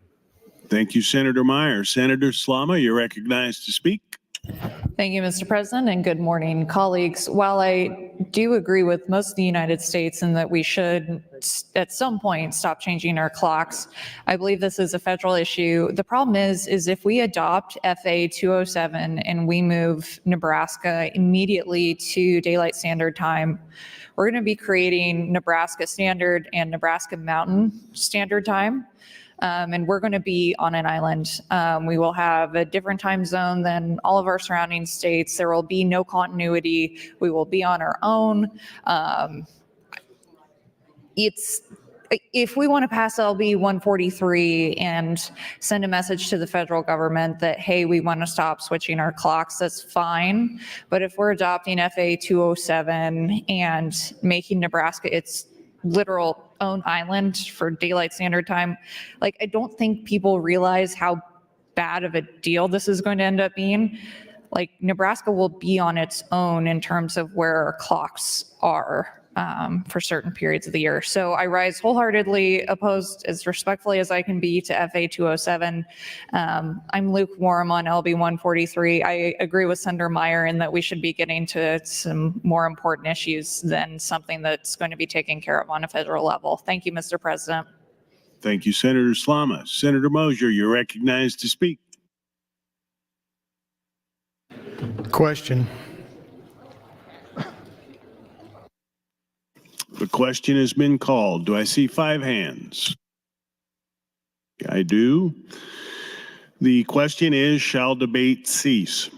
Thank you, Senator Meyer. Senator Slama, you're recognized to speak. Thank you, Mr. President, and good morning, colleagues. While I do agree with most of the United States in that we should at some point stop changing our clocks, I believe this is a federal issue. The problem is if we adopt FA 207 and we move Nebraska immediately to daylight standard time, we're going to be creating Nebraska Standard and Nebraska Mountain Standard Time. And we're going to be on an island. We will have a different time zone than all of our surrounding states. There will be no continuity. We will be on our own. If we want to pass LB 143 and send a message to the federal government that, hey, we want to stop switching our clocks, that's fine. But if we're adopting FA 207 and making Nebraska its literal own island for daylight standard time, like, I don't think people realize how bad of a deal this is going to end up being. Like, Nebraska will be on its own in terms of where our clocks are for certain periods of the year. So I rise wholeheartedly opposed as respectfully as I can be to FA 207. I'm lukewarm on LB 143. I agree with Senator Meyer in that we should be getting to some more important issues than something that's going to be taken care of on a federal level. Thank you, Mr. President. Thank you, Senator Slama. Senator Mosier, you're recognized to speak. Question. The question has been called. Do I see 5 hands? I do. The question is, shall debate cease?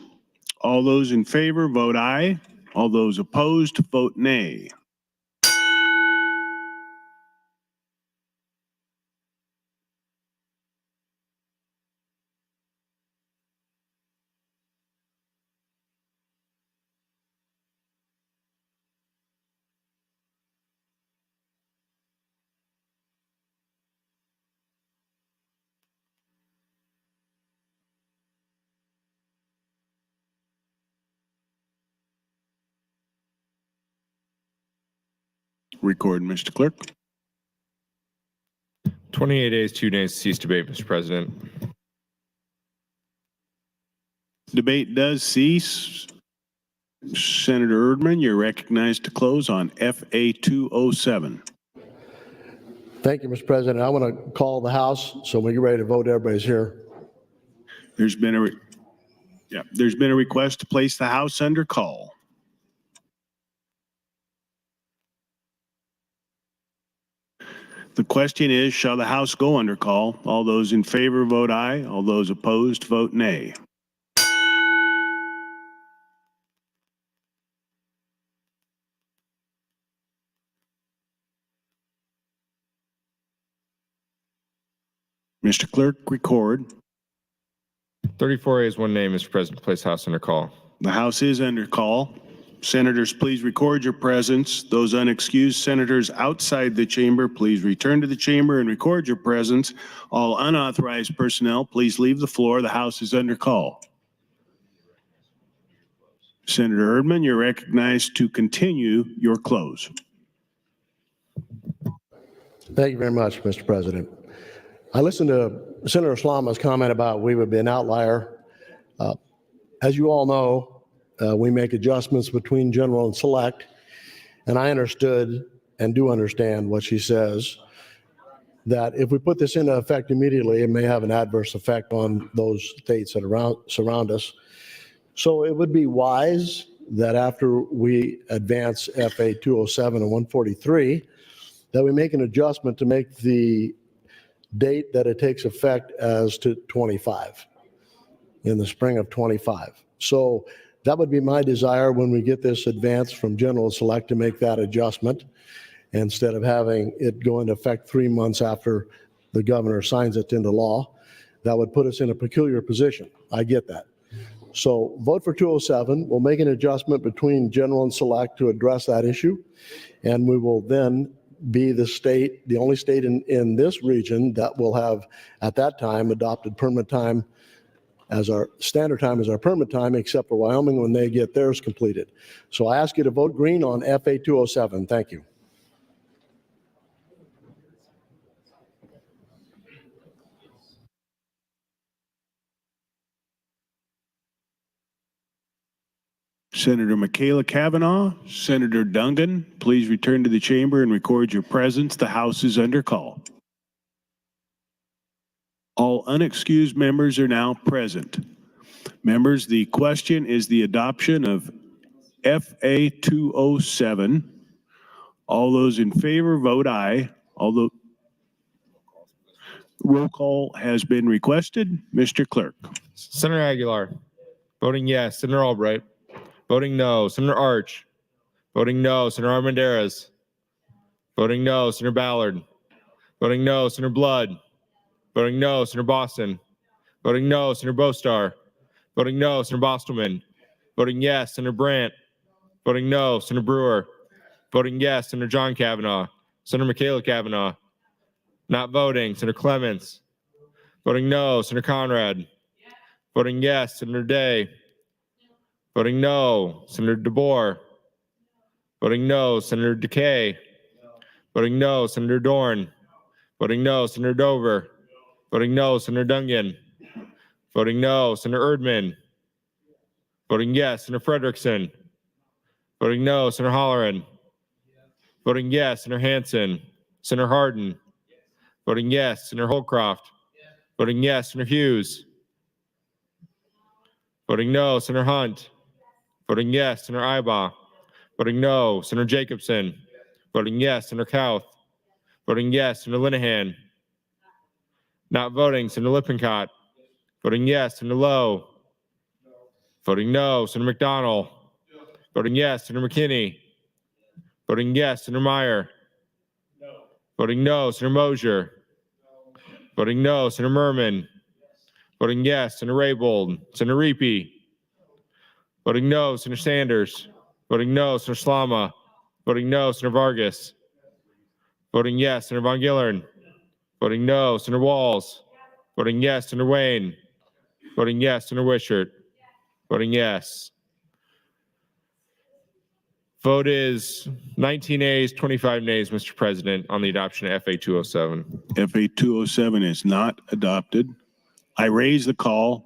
All those in favor, vote aye. All those opposed, vote nay. Record, Mr. Clerk. 28 ayes, 2 nays, cease debate, Mr. President. Debate does cease. Senator Erdman, you're recognized to close on FA 207. Thank you, Mr. President. I want to call the House, so when you're ready to vote, everybody's here. There's been a request to place the House under call. The question is, shall the House go under call? All those in favor vote aye. All those opposed vote nay. Mr. Clerk, record. 34 ayes, 1 nay, Mr. President, to place House under call. The House is under call. Senators, please record your presence. Those unexcused senators outside the chamber, please return to the chamber and record your presence. All unauthorized personnel, please leave the floor. The House is under call. Senator Erdman, you're recognized to continue your close. Thank you very much, Mr. President. I listened to Senator Slama's comment about we would be an outlier. As you all know, we make adjustments between general and select, and I understood and do understand what she says, that if we put this into effect immediately, it may have an adverse effect on those states that surround us. So it would be wise that after we advance FA 207 and 143, that we make an adjustment to make the date that it takes effect as to 25, in the spring of 25. So that would be my desire when we get this advance from general select, to make that adjustment instead of having it go into effect 3 months after the governor signs it into law. That would put us in a peculiar position. I get that. So vote for 207. We'll make an adjustment between general and select to address that issue, and we will then be the state, the only state in this region that will have at that time adopted permanent time as our standard time as our permanent time, except for Wyoming when they get theirs completed. So I ask you to vote green on FA 207. Thank you. Senator Michaela Cavanaugh, Senator Dungan, please return to the chamber and record your presence. The House is under call. All unexcused members are now present. Members, the question is the adoption of FA 207. All those in favor vote aye. Although roll call has been requested. Mr. Clerk. Senator Aguilar, voting yes. Senator Albright, voting no. Senator Arch, voting no. Senator Armendariz, voting no. Senator Ballard, voting no. Senator Blood, voting no. Senator Boston, voting no. Senator Bostar, voting no. Senator Bostelman, voting yes. Senator Brandt, voting no. Senator Brewer, voting yes. Senator John Kavanaugh, Senator Michaela Cavanaugh, not voting. Senator Clements, voting no. Senator Conrad, voting yes. Senator Day, voting no. Senator DeBoer, voting no. Senator DeKay, voting no. Senator Dorn, voting no. Senator Dover, voting no. Senator Dungan, voting no. Senator Erdman, voting yes. Senator Frederickson, voting no. Senator Holleran, voting yes. Senator Hansen, Senator Hardin, voting yes. Senator Holcroft, voting yes. Senator Hughes, voting no. Senator Hunt, voting yes. Senator Ibaugh, voting no. Senator Jacobson, voting yes. Senator Kauth, voting yes. Senator Linehan, not voting. Senator Lippincott, voting yes. Senator Lowe, voting no. Senator McDonald, voting yes. Senator McKinney, voting yes. Senator Meyer, voting no. Senator Mosier, voting no. Senator Merman, voting yes. Senator Raybold, Senator Reapy, voting no. Senator Sanders, voting no. Senator Slama, voting no. Senator Vargas, voting yes. Senator Von Gillern, voting no. Senator Walls, voting yes. Senator Wayne, voting yes. Senator Wishart, voting yes. Vote is 19 ayes, 25 nays, Mr. President, on the adoption of FA 207. FA 207 is not adopted. I raise the call.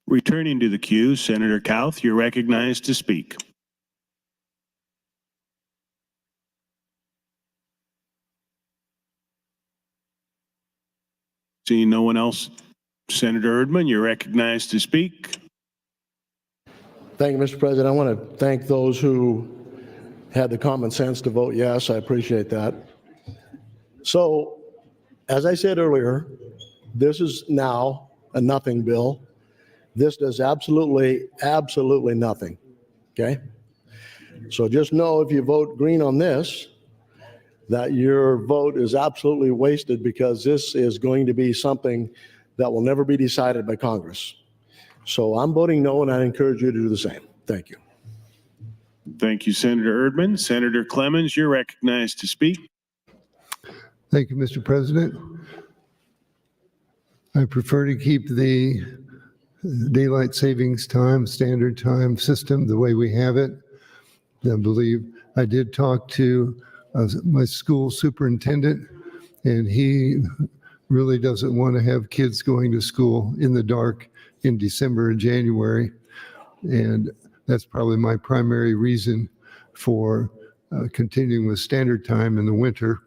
Returning to the queue, Senator Kauth, you're recognized to speak. Seeing no one else, Senator Erdman, you're recognized to speak. Thank you, Mr. President. I want to thank those who had the common sense to vote yes. I appreciate that. So, as I said earlier, this is now a nothing bill. This does absolutely nothing, okay? So just know if you vote green on this, that your vote is absolutely wasted because this is going to be something that will never be decided by Congress. So I'm voting no, and I encourage you to do the same. Thank you. Thank you, Senator Erdman. Senator Clemens, you're recognized to speak. Thank you, Mr. President. I prefer to keep the daylight savings time, standard time system the way we have it. I believe I did talk to my school superintendent, and he really doesn't want to have kids going to school in the dark in December and January. And that's probably my primary reason for continuing with standard time in the winter.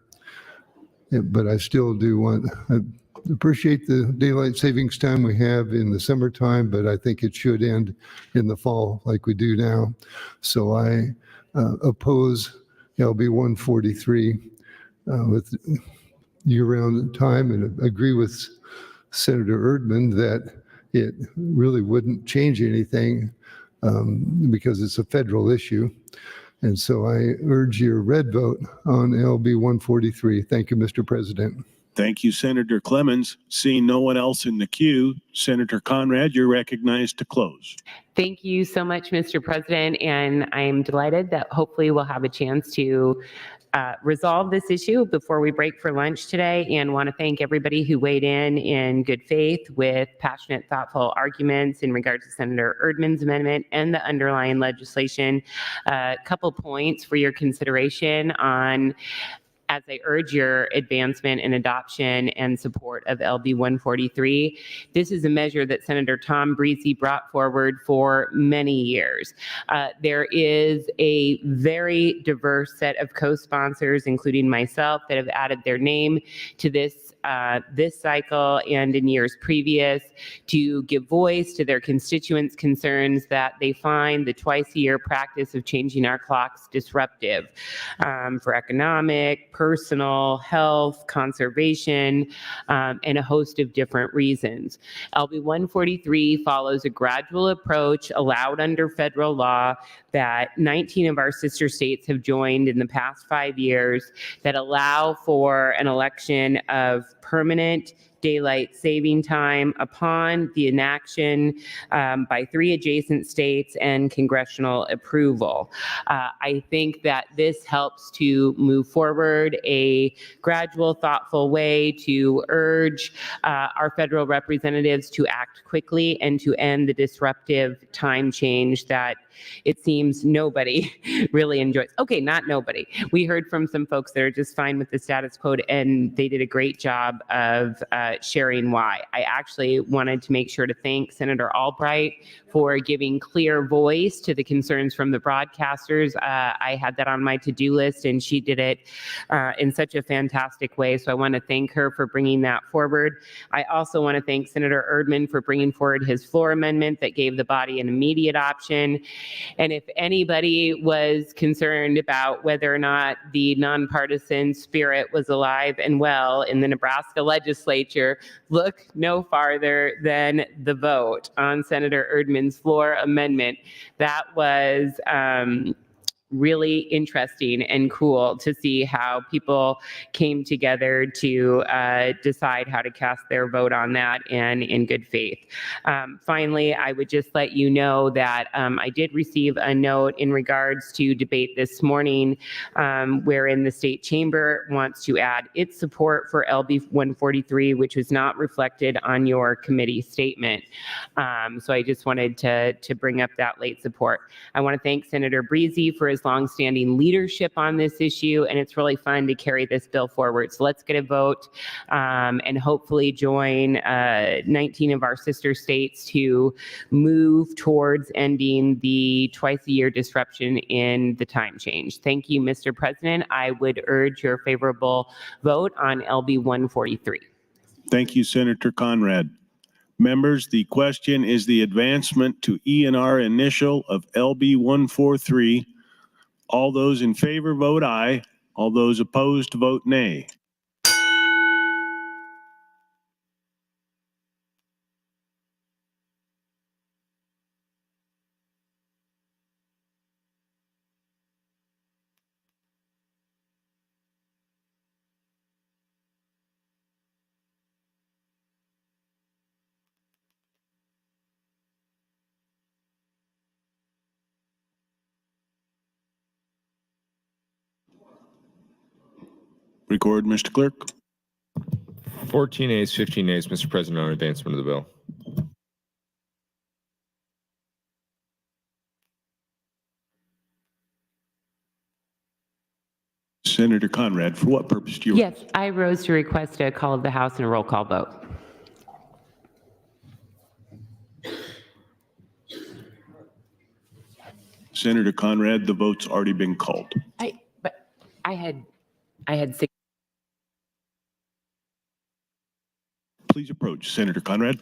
But I still do want, I appreciate the daylight savings time we have in the summertime, but I think it should end in the fall like we do now. So I oppose LB 143 with year-round time, and agree with Senator Erdman that it really wouldn't change anything because it's a federal issue. And so I urge your red vote on LB 143. Thank you, Mr. President. Thank you, Senator Clemens. Seeing no one else in the queue, Senator Conrad, you're recognized to close. Thank you so much, Mr. President, and I am delighted that hopefully we'll have a chance to resolve this issue before we break for lunch today, and want to thank everybody who weighed in good faith with passionate, thoughtful arguments in regard to Senator Erdman's amendment and the underlying legislation. A couple points for your consideration on as I urge your advancement and adoption and support of LB 143. This is a measure that Senator Tom Breese brought forward for many years. There is a very diverse set of co-sponsors, including myself, that have added their name to this cycle and in years previous to give voice to their constituents' concerns that they find the twice-a-year practice of changing our clocks disruptive for economic, personal, health, conservation, and a host of different reasons. LB 143 follows a gradual approach allowed under federal law that 19 of our sister states have joined in the past 5 years that allow for an election of permanent daylight saving time upon the enaction by 3 adjacent states and congressional approval. I think that this helps to move forward a gradual, thoughtful way to urge our federal representatives to act quickly and to end the disruptive time change that it seems nobody really enjoys. Okay, not nobody. We heard from some folks that are just fine with the status quo, and they did a great job of sharing why. I actually wanted to make sure to thank Senator Albright for giving clear voice to the concerns from the broadcasters. I had that on my to-do list, and she did it in such a fantastic way. So I want to thank her for bringing that forward. I also want to thank Senator Erdman for bringing forward his floor amendment that gave the body an immediate option. And if anybody was concerned about whether or not the nonpartisan spirit was alive and well in the Nebraska Legislature, look no farther than the vote on Senator Erdman's floor amendment. That was really interesting and cool to see how people came together to decide how to cast their vote on that, and in good faith. Finally, I would just let you know that I did receive a note in regards to debate this morning, wherein the state chamber wants to add its support for LB 143, which was not reflected on your committee statement. So I just wanted to bring up that late support. I want to thank Senator Breezy for his longstanding leadership on this issue, and it's really fun to carry this bill forward. So let's get a vote and hopefully join 19 of our sister states to move towards ending the twice-a-year disruption in the time change. Thank you, Mr. President. I would urge your favorable vote on LB 143. Thank you, Senator Conrad. Members, the question is the advancement to E&R initial of LB 143. All those in favor vote aye. All those opposed vote nay. Record, Mr. Clerk. 14 ayes, 15 nays, Mr. President, on advancement of the bill. Senator Conrad, for what purpose do you? Yes, I rose to request a call of the House and a roll call vote. Senator Conrad, the vote's already been called. I had six. Please approach, Senator Conrad.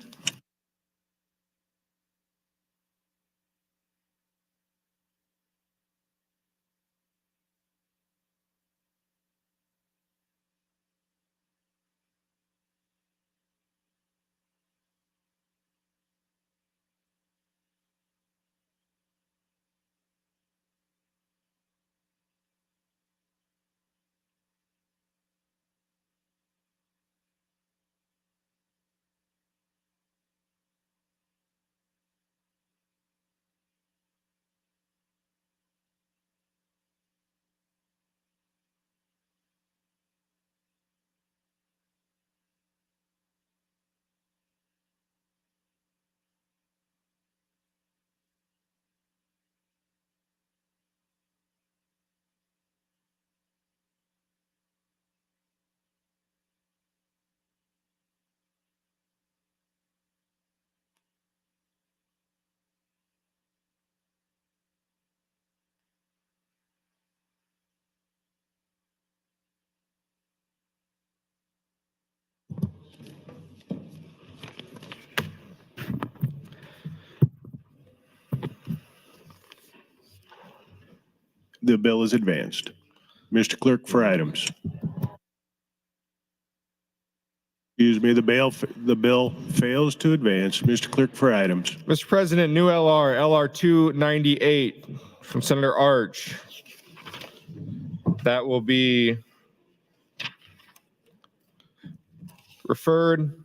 The bill is advanced. Mr. Clerk, for items. Excuse me, the bill fails to advance. Mr. Clerk, for items. Mr. President, new LR 298 from Senator Arch. That will be referred.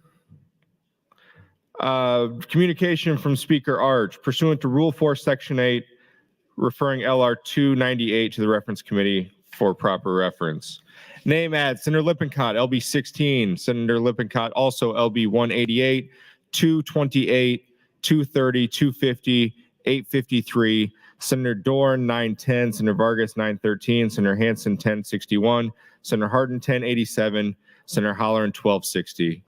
Communication from Speaker Arch pursuant to Rule 4, Section 8, referring LR 298 to the reference committee for proper reference. Name add Senator Lippincott, LB 16. Senator Lippincott also LB 188, 228, 230, 250, 853. Senator Dorn 910, Senator Vargas 913, Senator Hansen 1061, Senator Hardin 1087, Senator Holleran 1260.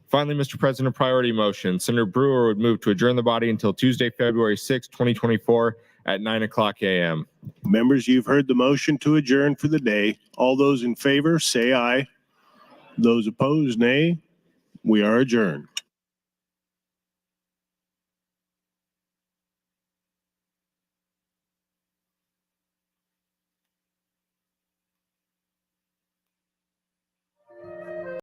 Finally, Mr. President, priority motion. Senator Brewer would move to adjourn the body until Tuesday, February 6, 2024 at 9:00 a.m. Members, you've heard the motion to adjourn for the day. All those in favor, say aye. Those opposed, nay. We are adjourned.